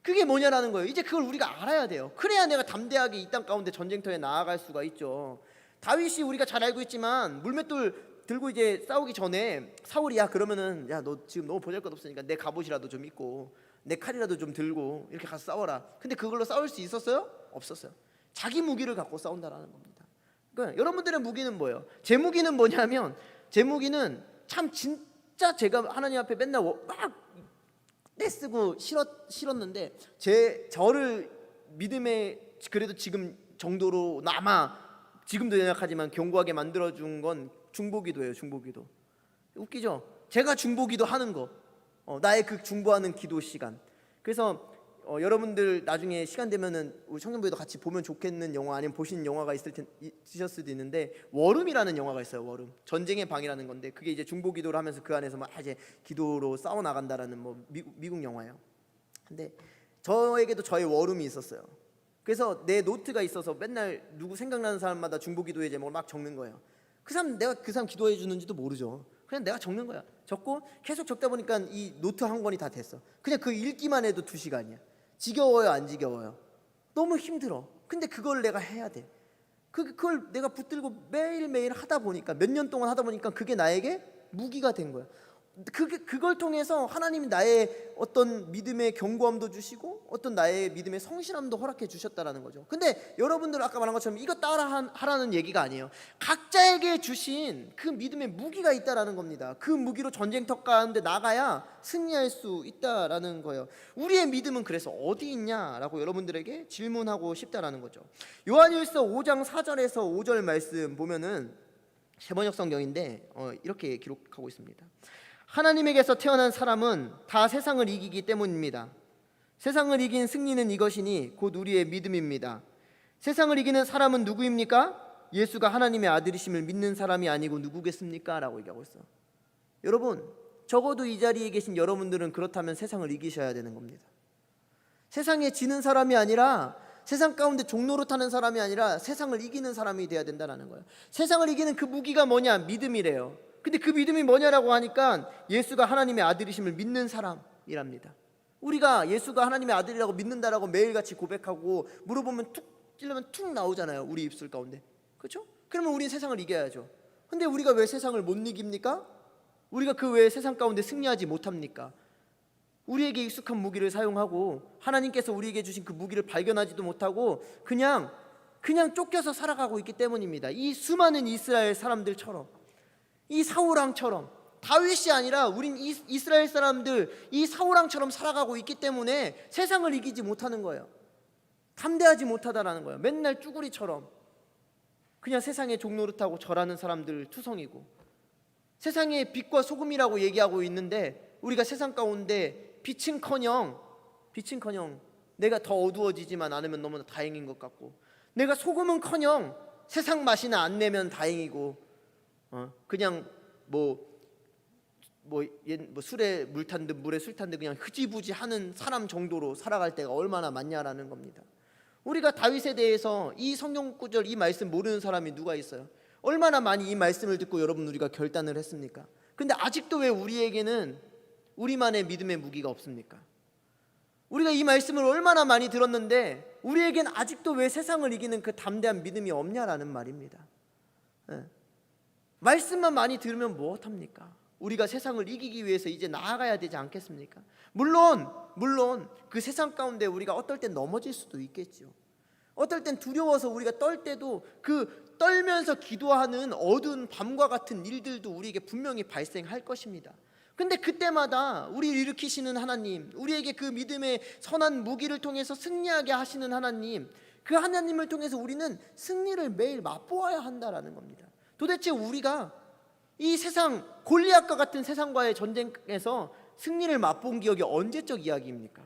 그게 뭐냐라는 거예요. 이제 그걸 우리가 알아야 돼요. 그래야 내가 담대하게 이 땅 가운데 전쟁터에 나아갈 수가 있죠. 다윗이 우리가 잘 알고 있지만 물맷돌 들고 이제 싸우기 전에 사울이 그러면은 야 너 지금 너무 보잘것없으니까 내 갑옷이라도 좀 입고 내 칼이라도 좀 들고 이렇게 가서 싸워라. 근데 그걸로 싸울 수 있었어요? 없었어요. 자기 무기를 갖고 싸운다라는 겁니다. 그러니까 여러분들의 무기는 뭐예요? 제 무기는 뭐냐면, 제 무기는 참 진짜 제가 하나님 앞에 맨날 막 떼쓰고 싫었는데 저를 믿음의 그래도 지금 정도로 아마 지금도 연약하지만 견고하게 만들어준 건 중보기도예요. 중보기도. 웃기죠? 제가 중보기도 하는 거, 나의 그 중보하는 기도 시간. 그래서 여러분들 나중에 시간 되면은 우리 청년부에도 같이 보면 좋겠는 영화, 아니면 보신 영화가 있으실 수도 있는데, 워룸이라는 영화가 있어요. 워룸, 전쟁의 방이라는 건데, 그게 이제 중보기도를 하면서 그 안에서 막 이제 기도로 싸워 나간다라는 뭐 미국 영화예요. 근데 저에게도 저의 워룸이 있었어요. 그래서 내 노트가 있어서 맨날 누구 생각나는 사람마다 중보기도의 제목을 막 적는 거예요. 내가 그 사람 기도해 주는지도 모르죠. 그냥 내가 적는 거야. 적고 계속 적다 보니까 이 노트 한 권이 다 됐어. 그냥 그 읽기만 해도 2시간이야. 지겨워요, 안 지겨워요? 너무 힘들어. 근데 그걸 내가 해야 돼. 그걸 내가 붙들고 매일매일 하다 보니까, 몇 년 동안 하다 보니까 그게 나에게 무기가 된 거야. 그걸 통해서 하나님이 나의 어떤 믿음의 견고함도 주시고 어떤 나의 믿음의 성실함도 허락해 주셨다라는 거죠. 근데 여러분들 아까 말한 것처럼 이거 따라 하라는 얘기가 아니에요. 각자에게 주신 그 믿음의 무기가 있다라는 겁니다. 그 무기로 전쟁터 가운데 나가야 승리할 수 있다라는 거예요. 우리의 믿음은 그래서 어디 있냐라고 여러분들에게 질문하고 싶다라는 거죠. 요한일서 5장 4절에서 5절 말씀 보면은 세번역 성경인데 이렇게 기록하고 있습니다. 하나님에게서 태어난 사람은 다 세상을 이기기 때문입니다. 세상을 이긴 승리는 이것이니 곧 우리의 믿음입니다. 세상을 이기는 사람은 누구입니까? 예수가 하나님의 아들이심을 믿는 사람이 아니고 누구겠습니까? 라고 얘기하고 있어. 여러분, 적어도 이 자리에 계신 여러분들은 그렇다면 세상을 이기셔야 되는 겁니다. 세상에 지는 사람이 아니라, 세상 가운데 종노릇하는 사람이 아니라 세상을 이기는 사람이 돼야 된다는 거예요. 세상을 이기는 그 무기가 뭐냐? 믿음이래요. 근데 그 믿음이 뭐냐라고 하니까 예수가 하나님의 아들이심을 믿는 사람이랍니다. 우리가 예수가 하나님의 아들이라고 믿는다라고 매일같이 고백하고 물어보면 툭 찔러면 툭 나오잖아요. 우리 입술 가운데. 그렇죠? 그러면 우리는 세상을 이겨야죠. 근데 우리가 왜 세상을 못 이깁니까? 우리가 그 외에 세상 가운데 승리하지 못합니까? 우리에게 익숙한 무기를 사용하고 하나님께서 우리에게 주신 그 무기를 발견하지도 못하고 그냥 쫓겨서 살아가고 있기 때문입니다. 이 수많은 이스라엘 사람들처럼, 이 사울왕처럼, 다윗이 아니라 우린 이스라엘 사람들, 이 사울왕처럼 살아가고 있기 때문에 세상을 이기지 못하는 거예요. 담대하지 못하다라는 거예요. 맨날 쭈구리처럼 그냥 세상에 종노릇하고 절하는 사람들 투성이고, 세상의 빛과 소금이라고 얘기하고 있는데 우리가 세상 가운데 빛은커녕 내가 더 어두워지지만 않으면 너무나 다행인 것 같고, 내가 소금은커녕 세상 맛이나 안 내면 다행이고, 그냥 뭐 술에 물 탄 듯 물에 술 탄 듯 그냥 흐지부지 하는 사람 정도로 살아갈 때가 얼마나 많냐라는 겁니다. 우리가 다윗에 대해서 이 성경 구절, 이 말씀 모르는 사람이 누가 있어요? 얼마나 많이 이 말씀을 듣고 여러분 우리가 결단을 했습니까? 근데 아직도 왜 우리에게는 우리만의 믿음의 무기가 없습니까? 우리가 이 말씀을 얼마나 많이 들었는데 우리에겐 아직도 왜 세상을 이기는 그 담대한 믿음이 없냐라는 말입니다. 말씀만 많이 들으면 무엇합니까? 우리가 세상을 이기기 위해서 이제 나아가야 되지 않겠습니까? 물론 그 세상 가운데 우리가 어떨 땐 넘어질 수도 있겠죠. 어떨 땐 두려워서 우리가 떨 때도 그 떨면서 기도하는 어두운 밤과 같은 일들도 우리에게 분명히 발생할 것입니다. 근데 그때마다 우리를 일으키시는 하나님, 우리에게 그 믿음의 선한 무기를 통해서 승리하게 하시는 하나님, 그 하나님을 통해서 우리는 승리를 매일 맛보아야 한다라는 겁니다. 도대체 우리가 이 세상, 골리앗과 같은 세상과의 전쟁에서 승리를 맛본 기억이 언제적 이야기입니까?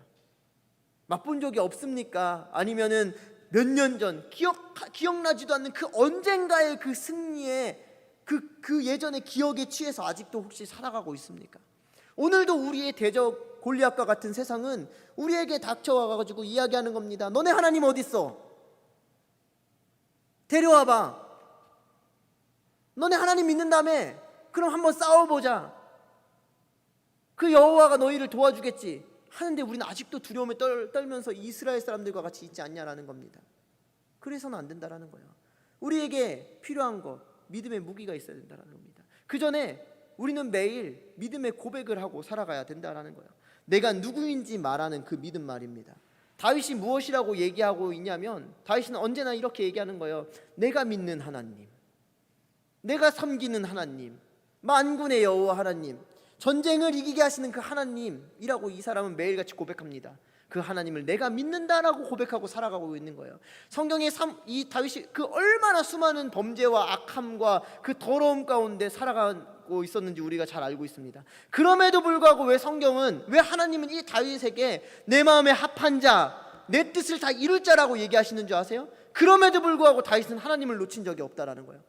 맛본 적이 없습니까? 아니면은 몇 년 전 기억나지도 않는 그 언젠가의 그 승리의 그 예전의 기억에 취해서 아직도 혹시 살아가고 있습니까? 오늘도 우리의 대적 골리앗과 같은 세상은 우리에게 닥쳐와가지고 이야기하는 겁니다. 너네 하나님 어디 있어? 데려와봐. 너네 하나님 믿는다며? 그럼 한번 싸워보자. 그 여호와가 너희를 도와주겠지 하는데 우리는 아직도 두려움에 떨면서 이스라엘 사람들과 같이 있지 않냐라는 겁니다. 그래서는 안 된다라는 거예요. 우리에게 필요한 것, 믿음의 무기가 있어야 된다라는 겁니다. 그 전에 우리는 매일 믿음의 고백을 하고 살아가야 된다라는 거예요. 내가 누구인지 말하는 그 믿음 말입니다. 다윗이 무엇이라고 얘기하고 있냐면 다윗은 언제나 이렇게 얘기하는 거예요. 내가 믿는 하나님, 내가 섬기는 하나님, 만군의 여호와 하나님, 전쟁을 이기게 하시는 그 하나님이라고 이 사람은 매일같이 고백합니다. 그 하나님을 내가 믿는다라고 고백하고 살아가고 있는 거예요. 성경에 이 다윗이 그 얼마나 수많은 범죄와 악함과 그 더러움 가운데 살아가고 있었는지 우리가 잘 알고 있습니다. 그럼에도 불구하고 왜 성경은, 왜 하나님은 이 다윗에게 내 마음에 합한 자, 내 뜻을 다 이룰 자라고 얘기하시는 줄 아세요? 그럼에도 불구하고 다윗은 하나님을 놓친 적이 없다라는 거예요.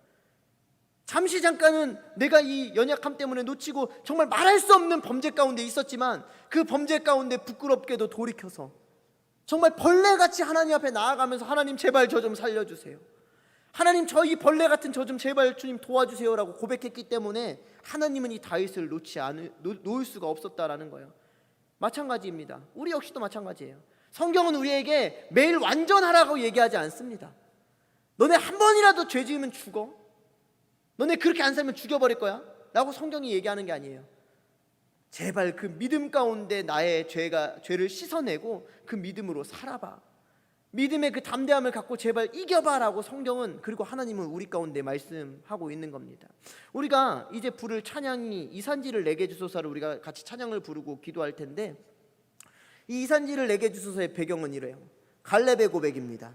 잠시 잠깐은 내가 이 연약함 때문에 놓치고 정말 말할 수 없는 범죄 가운데 있었지만 그 범죄 가운데 부끄럽게도 돌이켜서 정말 벌레같이 하나님 앞에 나아가면서 하나님 제발 저 좀 살려주세요, 하나님 저 이 벌레 같은 저 좀 제발 주님 도와주세요라고 고백했기 때문에 하나님은 이 다윗을 놓을 수가 없었다라는 거예요. 마찬가지입니다. 우리 역시도 마찬가지예요. 성경은 우리에게 매일 완전하라고 얘기하지 않습니다. 너네 한 번이라도 죄 지으면 죽어, 너네 그렇게 안 살면 죽여버릴 거야 라고 성경이 얘기하는 게 아니에요. 제발 그 믿음 가운데 나의 죄를 씻어내고 그 믿음으로 살아봐, 믿음의 그 담대함을 갖고 제발 이겨봐 라고 성경은, 그리고 하나님은 우리 가운데 말씀하고 있는 겁니다. 우리가 이제 부를 찬양이 이산지를 내게 주소서를 우리가 같이 찬양을 부르고 기도할 텐데, 이 이산지를 내게 주소서의 배경은 이래요. 갈렙의 고백입니다.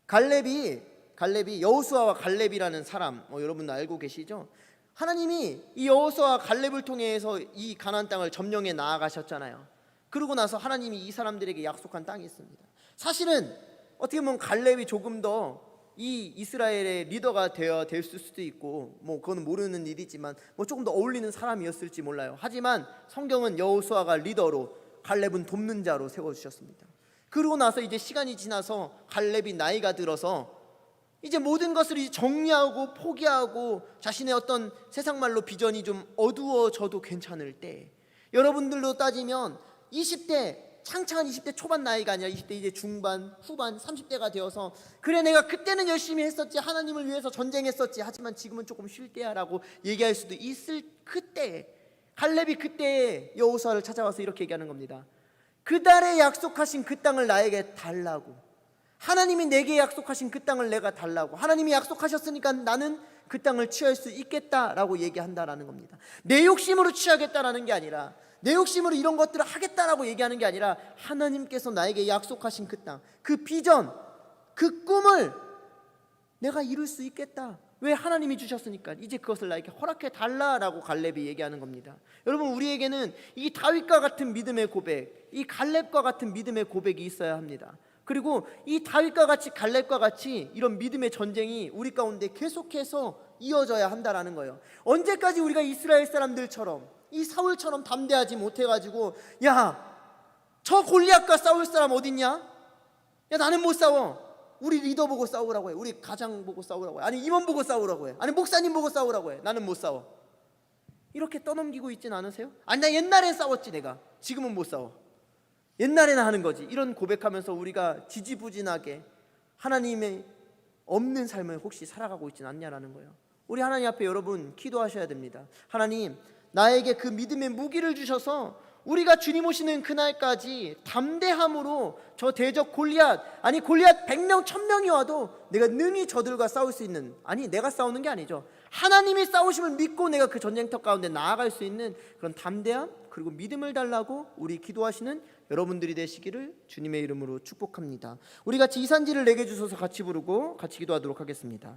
갈렙이 여호수아와 갈렙이라는 사람, 여러분 알고 계시죠? 하나님이 이 여호수아와 갈렙을 통해서 이 가나안 땅을 점령해 나아가셨잖아요. 그러고 나서 하나님이 이 사람들에게 약속한 땅이 있습니다. 사실은 어떻게 보면 갈렙이 조금 더 이 이스라엘의 리더가 될 수도 있고, 그거는 모르는 일이지만 조금 더 어울리는 사람이었을지 몰라요. 하지만 성경은 여호수아가 리더로, 갈렙은 돕는 자로 세워주셨습니다. 그러고 나서 이제 시간이 지나서 갈렙이 나이가 들어서 이제 모든 것을 이제 정리하고 포기하고 자신의 어떤 세상 말로 비전이 좀 어두워져도 괜찮을 때, 여러분들로 따지면 20대, 창창한 20대 초반 나이가 아니라 20대 이제 중반, 후반, 30대가 되어서 그래 내가 그때는 열심히 했었지, 하나님을 위해서 전쟁했었지, 하지만 지금은 조금 쉴 때야 라고 얘기할 수도 있을 그때, 갈렙이 그때 여호수아를 찾아와서 이렇게 얘기하는 겁니다. 그달에 약속하신 그 땅을 나에게 달라고, 하나님이 내게 약속하신 그 땅을 내가 달라고, 하나님이 약속하셨으니까 나는 그 땅을 취할 수 있겠다라고 얘기한다라는 겁니다. 내 욕심으로 취하겠다라는 게 아니라, 내 욕심으로 이런 것들을 하겠다라고 얘기하는 게 아니라, 하나님께서 나에게 약속하신 그 땅, 그 비전, 그 꿈을 내가 이룰 수 있겠다. 왜? 하나님이 주셨으니까 이제 그것을 나에게 허락해 달라라고 갈렙이 얘기하는 겁니다. 여러분, 우리에게는 이 다윗과 같은 믿음의 고백, 이 갈렙과 같은 믿음의 고백이 있어야 합니다. 그리고 이 다윗과 같이, 갈렙과 같이 이런 믿음의 전쟁이 우리 가운데 계속해서 이어져야 한다라는 거예요. 언제까지 우리가 이스라엘 사람들처럼, 이 사울처럼 담대하지 못해가지고 야, 저 골리앗과 싸울 사람 어딨냐? 야, 나는 못 싸워. 우리 리더 보고 싸우라고 해. 우리 가장 보고 싸우라고 해. 아니, 임원 보고 싸우라고 해. 아니, 목사님 보고 싸우라고 해. 나는 못 싸워. 이렇게 떠넘기고 있진 않으세요? 아니, 나 옛날엔 싸웠지 내가. 지금은 못 싸워. 옛날에는 하는 거지. 이런 고백하면서 우리가 지지부진하게 하나님의 없는 삶을 혹시 살아가고 있진 않냐라는 거예요. 우리 하나님 앞에 여러분 기도하셔야 됩니다. 하나님, 나에게 그 믿음의 무기를 주셔서 우리가 주님 오시는 그날까지 담대함으로 저 대적 골리앗, 아니 골리앗 100명 1000명이 와도 내가 능히 저들과 싸울 수 있는, 아니 내가 싸우는 게 아니죠, 하나님이 싸우심을 믿고 내가 그 전쟁터 가운데 나아갈 수 있는 그런 담대함 그리고 믿음을 달라고 우리 기도하시는 여러분들이 되시기를 주님의 이름으로 축복합니다. 우리 같이 이산지를 내게 주소서 같이 부르고 같이 기도하도록 하겠습니다.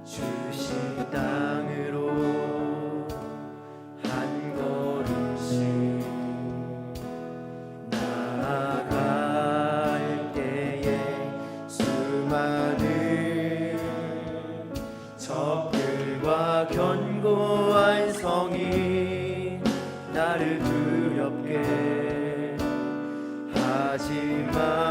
주신 땅으로 한 걸음씩 나아갈 때에 수많은 적들과 견고한 성이 나를 두렵게 하지만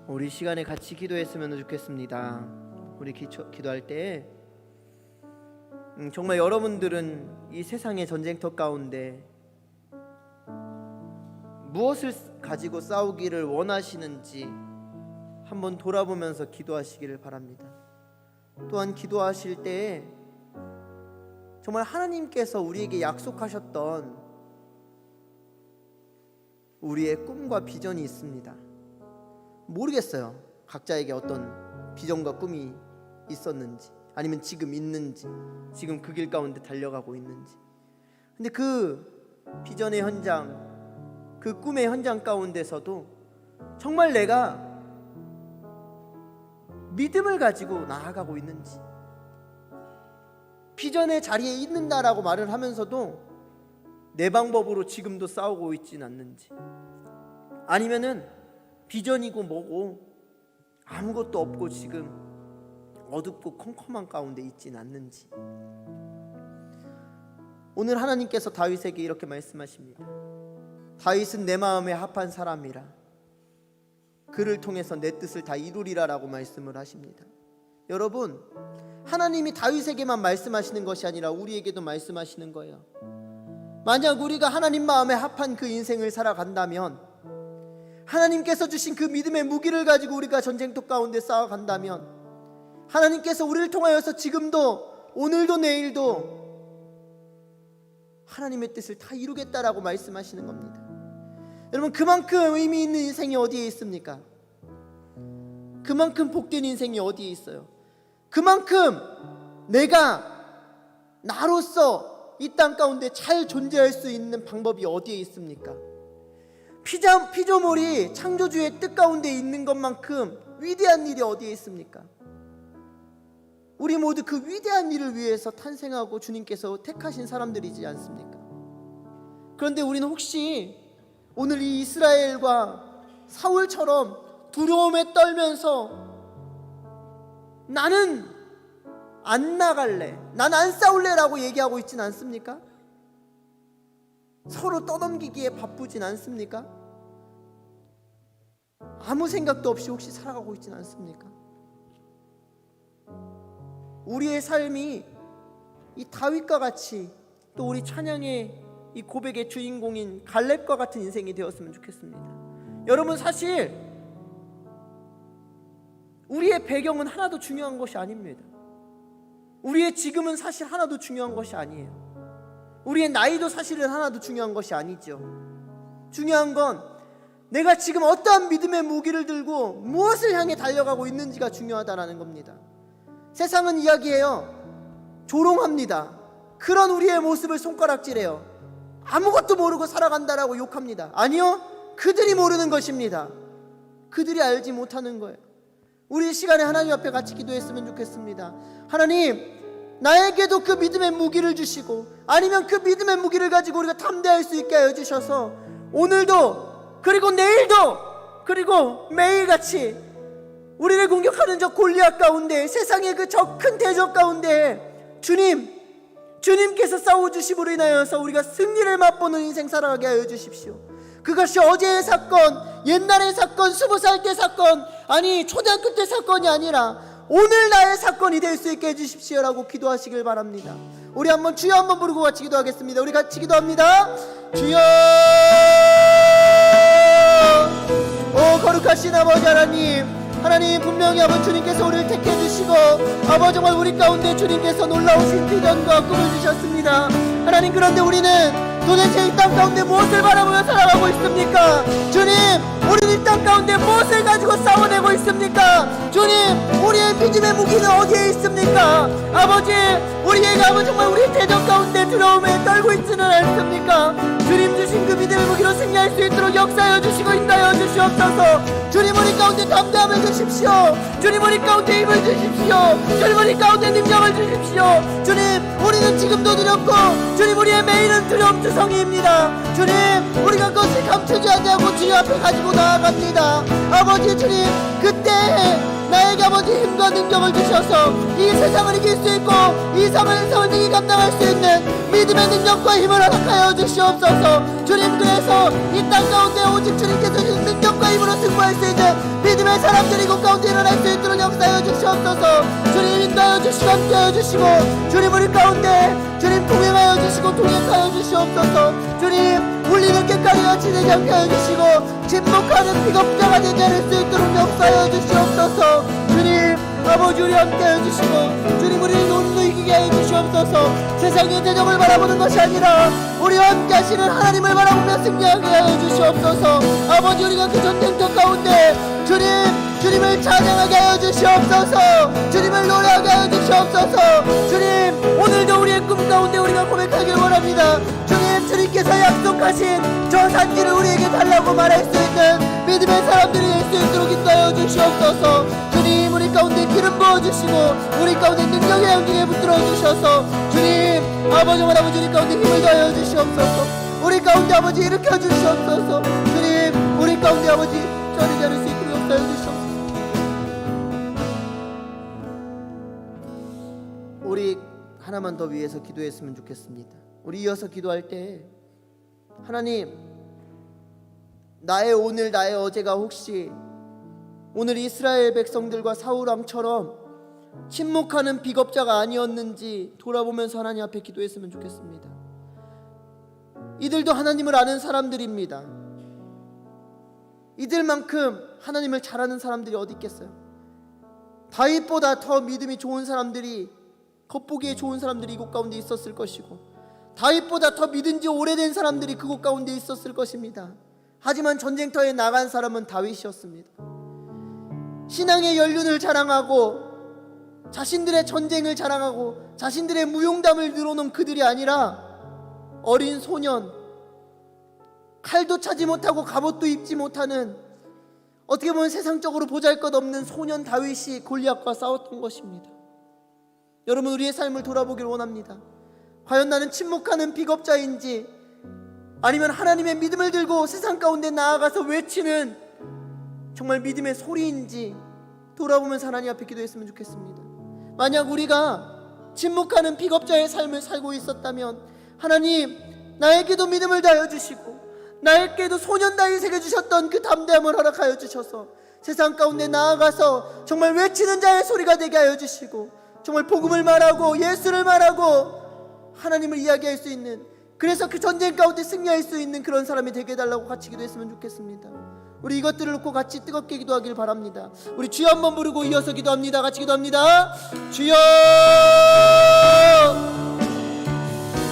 우리 시간에 같이 기도했으면 좋겠습니다. 우리 기도할 때 정말 여러분들은 이 세상의 전쟁터 가운데 무엇을 가지고 싸우기를 원하시는지 한번 돌아보면서 기도하시기를 바랍니다. 또한 기도하실 때 정말 하나님께서 우리에게 약속하셨던 우리의 꿈과 비전이 있습니다. 모르겠어요. 각자에게 어떤 비전과 꿈이 있었는지, 아니면 지금 있는지, 지금 그 길 가운데 달려가고 있는지. 근데 그 비전의 현장, 그 꿈의 현장 가운데서도 정말 내가 믿음을 가지고 나아가고 있는지, 비전의 자리에 있는다라고 말을 하면서도 내 방법으로 지금도 싸우고 있진 않는지, 아니면은 비전이고 뭐고 아무것도 없고 지금 어둡고 컴컴한 가운데 있진 않는지. 오늘 하나님께서 다윗에게 이렇게 말씀하십니다. 다윗은 내 마음에 합한 사람이라 그를 통해서 내 뜻을 다 이루리라 라고 말씀을 하십니다. 여러분, 하나님이 다윗에게만 말씀하시는 것이 아니라 우리에게도 말씀하시는 거예요. 만약 우리가 하나님 마음에 합한 그 인생을 살아간다면, 하나님께서 주신 그 믿음의 무기를 가지고 우리가 전쟁터 가운데 싸워간다면, 하나님께서 우리를 통하여서 지금도 오늘도 내일도 하나님의 뜻을 다 이루겠다라고 말씀하시는 겁니다. 여러분, 그만큼 의미 있는 인생이 어디에 있습니까? 그만큼 복된 인생이 어디에 있어요? 그만큼 내가 나로서 이 땅 가운데 잘 존재할 수 있는 방법이 어디에 있습니까? 피조물이 창조주의 뜻 가운데 있는 것만큼 위대한 일이 어디에 있습니까? 우리 모두 그 위대한 일을 위해서 탄생하고 주님께서 택하신 사람들이지 않습니까? 그런데 우리는 혹시 오늘 이 이스라엘과 사울처럼 두려움에 떨면서 나는 안 나갈래, 난 안 싸울래라고 얘기하고 있진 않습니까? 서로 떠넘기기에 바쁘진 않습니까? 아무 생각도 없이 혹시 살아가고 있진 않습니까? 우리의 삶이 이 다윗과 같이, 또 우리 찬양의 이 고백의 주인공인 갈렙과 같은 인생이 되었으면 좋겠습니다. 여러분, 사실 우리의 배경은 하나도 중요한 것이 아닙니다. 우리의 지금은 사실 하나도 중요한 것이 아니에요. 우리의 나이도 사실은 하나도 중요한 것이 아니죠. 중요한 건 내가 지금 어떠한 믿음의 무기를 들고 무엇을 향해 달려가고 있는지가 중요하다는 겁니다. 세상은 이야기해요. 조롱합니다. 그런 우리의 모습을 손가락질해요. 아무것도 모르고 살아간다라고 욕합니다. 아니요, 그들이 모르는 것입니다. 그들이 알지 못하는 거예요. 우리 시간에 하나님 앞에 같이 기도했으면 좋겠습니다. 하나님, 나에게도 그 믿음의 무기를 주시고, 아니면 그 믿음의 무기를 가지고 우리가 담대할 수 있게 하여 주셔서 오늘도, 그리고 내일도, 그리고 매일같이 우리를 공격하는 저 골리앗 가운데, 세상의 그 저 큰 대적 가운데 주님께서 싸워주심으로 인하여서 우리가 승리를 맛보는 인생 살아가게 하여 주십시오. 그것이 어제의 사건, 옛날의 사건, 20살 때 사건, 아니 초등학교 때 사건이 아니라 오늘 나의 사건이 될 수 있게 해주십시오라고 기도하시길 바랍니다. 우리 한번 주여 한번 부르고 같이 기도하겠습니다. 우리 같이 기도합니다. 주여. 오 거룩하신 아버지 하나님, 분명히 아버지 주님께서 우리를 택해 주시고, 아버지 정말 우리 가운데 주님께서 놀라우신 비전과 꿈을 주셨습니다. 하나님, 그런데 우리는 도대체 이 땅 가운데 무엇을 바라보며 살아가고 있습니까? 주님, 우리는 이 땅 가운데 무엇을 가지고 싸워내고 있습니까? 주님, 우리의 믿음의 무기는 어디에 있습니까? 아버지, 우리가 아버지 정말 우리 대적 가운데 두려움에 떨고 있지는 않습니까? 주님 주신 그 믿음의 무기로 승리할 수 있도록 역사하여 주시고 인도하여 주시옵소서. 주님, 우리 가운데 담대함을 주십시오. 주님, 우리 가운데 힘을 주십시오. 주님, 우리 가운데 능력을 주십시오. 주님, 우리는 지금도 두렵고, 주님, 우리의 매일은 두려움 투성이입니다. 주님, 우리가 그것을 감추지 않냐고 주님 앞에 가지고 나아갑니다. 아버지 주님, 그때 나에게 아버지 힘과 능력을 주셔서 이 세상을 이길 수 있고 이 삶을 능히 감당할 수 있는 믿음의 능력과 힘을 허락하여 주시옵소서. 주님, 그래서 이 땅 가운데 오직 주님께서 주신 능력과 힘으로 승부할 수 있는 믿음의 사람들이 이곳 가운데 일어날 수 있도록 역사하여 주시옵소서. 주님, 인도하여 주시고 함께하여 주시고, 주님, 우리 가운데 주님 동행하여 주시고 동행하여 주시옵소서. 주님, 울리는 객가리와 지내지 않게 하여 주시고 침묵하는 비겁자가 되지 않을 수 있도록 역사하여 주시옵소서. 주님, 아버지 우리 함께하여 주시고, 주님, 우리를 논로 이기게 하여 주시옵소서. 세상의 대적을 바라보는 것이 아니라 우리와 함께 하시는 하나님을 바라보며 승리하게 하여 주시옵소서. 아버지, 우리가 그 전쟁터 가운데 주님을 찬양하게 하여 주시옵소서. 주님을 노래하게 하여 주시옵소서. 주님, 오늘도 우리의 꿈 가운데 우리가 고백하길 원합니다. 주님께서 약속하신 저 산지를 우리에게 달라고 말할 수 있는 믿음의 사람들이 될 수 있도록 인도하여 주시옵소서. 주님, 우리 가운데 기름 부어주시고 우리 가운데 능력의 양중에 붙들어 주셔서, 주님, 아버지 우리 가운데 힘을 더하여 주시옵소서. 우리 가운데 아버지 일으켜 주시옵소서. 주님, 우리 가운데 아버지 저리 않을 수 있도록 역사해 주시옵소서. 우리 하나만 더 위해서 기도했으면 좋겠습니다. 우리 이어서 기도할 때, 하나님, 나의 오늘 나의 어제가 혹시 오늘 이스라엘 백성들과 사울왕처럼 침묵하는 비겁자가 아니었는지 돌아보면서 하나님 앞에 기도했으면 좋겠습니다. 이들도 하나님을 아는 사람들입니다. 이들만큼 하나님을 잘 아는 사람들이 어디 있겠어요? 다윗보다 더 믿음이 좋은 사람들이, 겉보기에 좋은 사람들이 이곳 가운데 있었을 것이고, 다윗보다 더 믿은 지 오래된 사람들이 그곳 가운데 있었을 것입니다. 하지만 전쟁터에 나간 사람은 다윗이었습니다. 신앙의 연륜을 자랑하고 자신들의 전쟁을 자랑하고 자신들의 무용담을 늘어놓은 그들이 아니라 어린 소년, 칼도 차지 못하고 갑옷도 입지 못하는, 어떻게 보면 세상적으로 보잘것없는 소년 다윗이 골리앗과 싸웠던 것입니다. 여러분, 우리의 삶을 돌아보길 원합니다. 과연 나는 침묵하는 비겁자인지, 아니면 하나님의 믿음을 들고 세상 가운데 나아가서 외치는 정말 믿음의 소리인지 돌아보면서 하나님 앞에 기도했으면 좋겠습니다. 만약 우리가 침묵하는 비겁자의 삶을 살고 있었다면, 하나님, 나에게도 믿음을 다하여 주시고 나에게도 소년 다윗에게 주셨던 그 담대함을 허락하여 주셔서 세상 가운데 나아가서 정말 외치는 자의 소리가 되게 하여 주시고, 정말 복음을 말하고 예수를 말하고 하나님을 이야기할 수 있는, 그래서 그 전쟁 가운데 승리할 수 있는 그런 사람이 되게 해달라고 같이 기도했으면 좋겠습니다. 우리 이것들을 놓고 같이 뜨겁게 기도하길 바랍니다. 우리 주여 한번 부르고 이어서 기도합니다. 같이 기도합니다. 주여!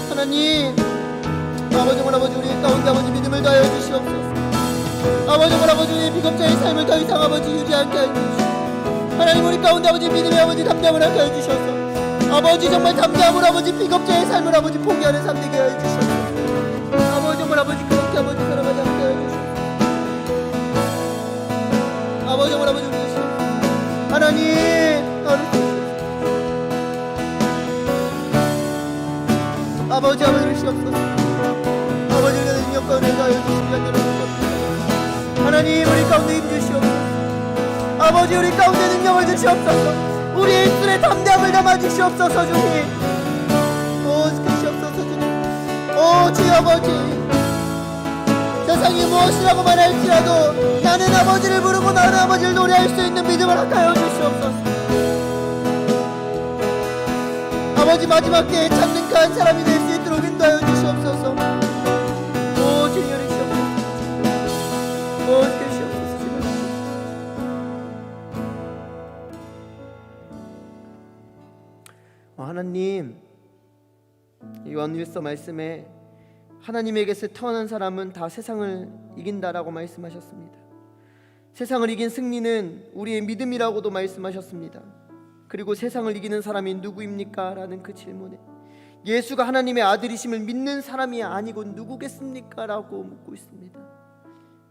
하나님, 아버지 아버지, 우리 가운데 아버지 믿음을 다하여 주시옵소서. 아버지 아버지, 우리의 비겁자의 삶을 더 이상 아버지 유지 않게 하여 주시옵소서. 하나님, 우리 가운데 아버지 믿음의 아버지 담대함을 하게 하여 주셔서 아버지 정말 담대함을 아버지 비겁자의 삶을 아버지 포기하는 삶 되게 하여 주셔서 아버지 정말 아버지 그렇게 아버지 살아가지 않게 하여 주셔서 아버지 정말 아버지 우리 주시옵소서. 하나님, 나를 아버지 아버지 주시옵소서. 아버지 우리의 능력과 은혜를 하여 주시기 원합니다. 하나님, 우리 가운데 힘 주시옵소서. 아버지, 우리 가운데 능력을 주시옵소서. 우리의 입술에 담대함을 담아 주시옵소서. 주님, 오 주시옵소서. 주님, 오 주여 아버지, 세상이 무엇이라고 말할지라도 나는 아버지를 부르고 나는 아버지를 노래할 수 있는 믿음을 하여 주시옵소서. 아버지, 마지막 때에 찾는 그 한 사람이 될 수 있도록 인도하여 주시옵소서. 오 주여 주시옵소서. 오 주시옵소서. 하나님, 요한일서 말씀에 하나님에게서 태어난 사람은 다 세상을 이긴다라고 말씀하셨습니다. 세상을 이긴 승리는 우리의 믿음이라고도 말씀하셨습니다. 그리고 세상을 이기는 사람이 누구입니까? 라는 그 질문에 예수가 하나님의 아들이심을 믿는 사람이 아니고 누구겠습니까? 라고 묻고 있습니다.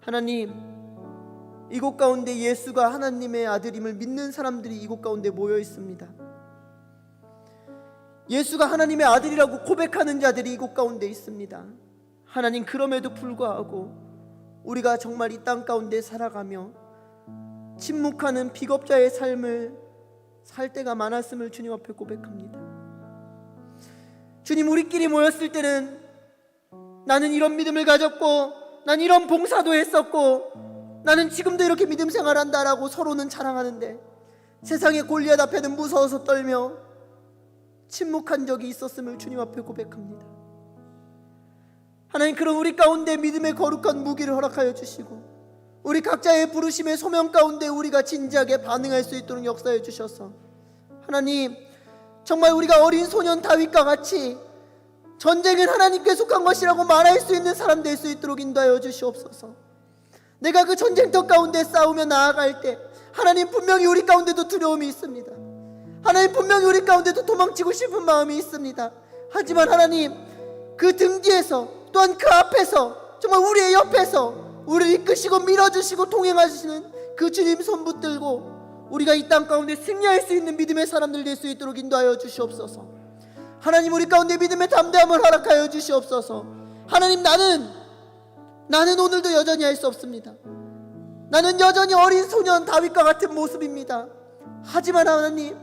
하나님, 이곳 가운데 예수가 하나님의 아들임을 믿는 사람들이 이곳 가운데 모여 있습니다. 예수가 하나님의 아들이라고 고백하는 자들이 이곳 가운데 있습니다. 하나님, 그럼에도 불구하고 우리가 정말 이 땅 가운데 살아가며 침묵하는 비겁자의 삶을 살 때가 많았음을 주님 앞에 고백합니다. 주님, 우리끼리 모였을 때는 나는 이런 믿음을 가졌고 난 이런 봉사도 했었고 나는 지금도 이렇게 믿음 생활한다라고 서로는 자랑하는데, 세상의 골리앗 앞에는 무서워서 떨며 침묵한 적이 있었음을 주님 앞에 고백합니다. 하나님, 그런 우리 가운데 믿음의 거룩한 무기를 허락하여 주시고 우리 각자의 부르심의 소명 가운데 우리가 진지하게 반응할 수 있도록 역사해 주셔서 하나님, 정말 우리가 어린 소년 다윗과 같이 전쟁은 하나님께 속한 것이라고 말할 수 있는 사람 될 수 있도록 인도하여 주시옵소서. 내가 그 전쟁터 가운데 싸우며 나아갈 때 하나님, 분명히 우리 가운데도 두려움이 있습니다. 하나님, 분명히 우리 가운데도 도망치고 싶은 마음이 있습니다. 하지만 하나님, 그 등 뒤에서 또한 그 앞에서 정말 우리의 옆에서 우리를 이끄시고 밀어주시고 동행하시는 그 주님 손 붙들고 우리가 이 땅 가운데 승리할 수 있는 믿음의 사람들 될 수 있도록 인도하여 주시옵소서. 하나님, 우리 가운데 믿음의 담대함을 허락하여 주시옵소서. 하나님, 나는 오늘도 여전히 할 수 없습니다. 나는 여전히 어린 소년 다윗과 같은 모습입니다. 하지만 하나님,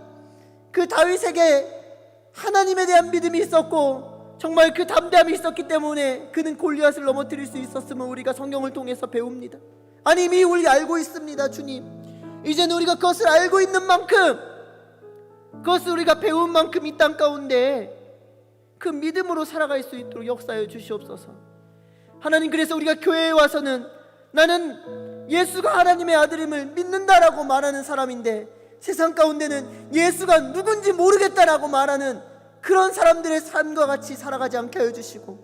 그 다윗에게 하나님에 대한 믿음이 있었고 정말 그 담대함이 있었기 때문에 그는 골리앗을 넘어뜨릴 수 있었음을 우리가 성경을 통해서 배웁니다. 아니, 이미 우리 알고 있습니다. 주님, 이제는 우리가 그것을 알고 있는 만큼, 그것을 우리가 배운 만큼 이 땅 가운데 그 믿음으로 살아갈 수 있도록 역사해 주시옵소서. 하나님, 그래서 우리가 교회에 와서는 나는 예수가 하나님의 아들임을 믿는다라고 말하는 사람인데 세상 가운데는 예수가 누군지 모르겠다라고 말하는 그런 사람들의 삶과 같이 살아가지 않게 하여 주시고,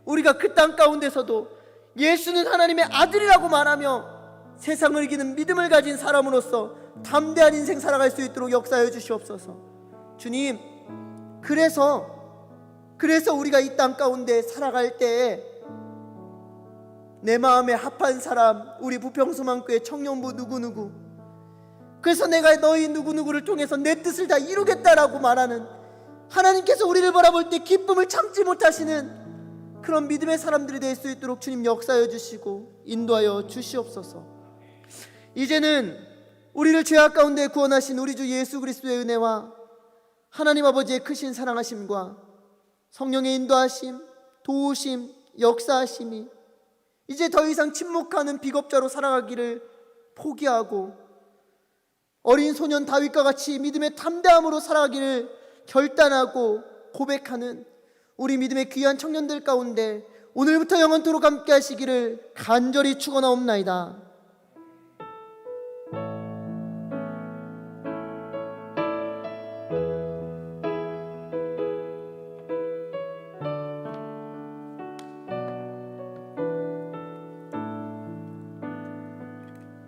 우리가 그 땅 가운데서도 예수는 하나님의 아들이라고 말하며 세상을 이기는 믿음을 가진 사람으로서 담대한 인생 살아갈 수 있도록 역사해 주시옵소서. 주님, 그래서 우리가 이 땅 가운데 살아갈 때에 내 마음에 합한 사람, 우리 부평소망교회 청년부 누구누구, 그래서 내가 너희 누구누구를 통해서 내 뜻을 다 이루겠다라고 말하는, 하나님께서 우리를 바라볼 때 기쁨을 참지 못하시는 그런 믿음의 사람들이 될 수 있도록 주님 역사해 주시고 인도하여 주시옵소서. 이제는 우리를 죄악 가운데 구원하신 우리 주 예수 그리스도의 은혜와 하나님 아버지의 크신 사랑하심과 성령의 인도하심, 도우심, 역사하심이 이제 더 이상 침묵하는 비겁자로 살아가기를 포기하고 어린 소년 다윗과 같이 믿음의 담대함으로 살아가기를 결단하고 고백하는 우리 믿음의 귀한 청년들 가운데 오늘부터 영원토록 함께 하시기를 간절히 축원하옵나이다.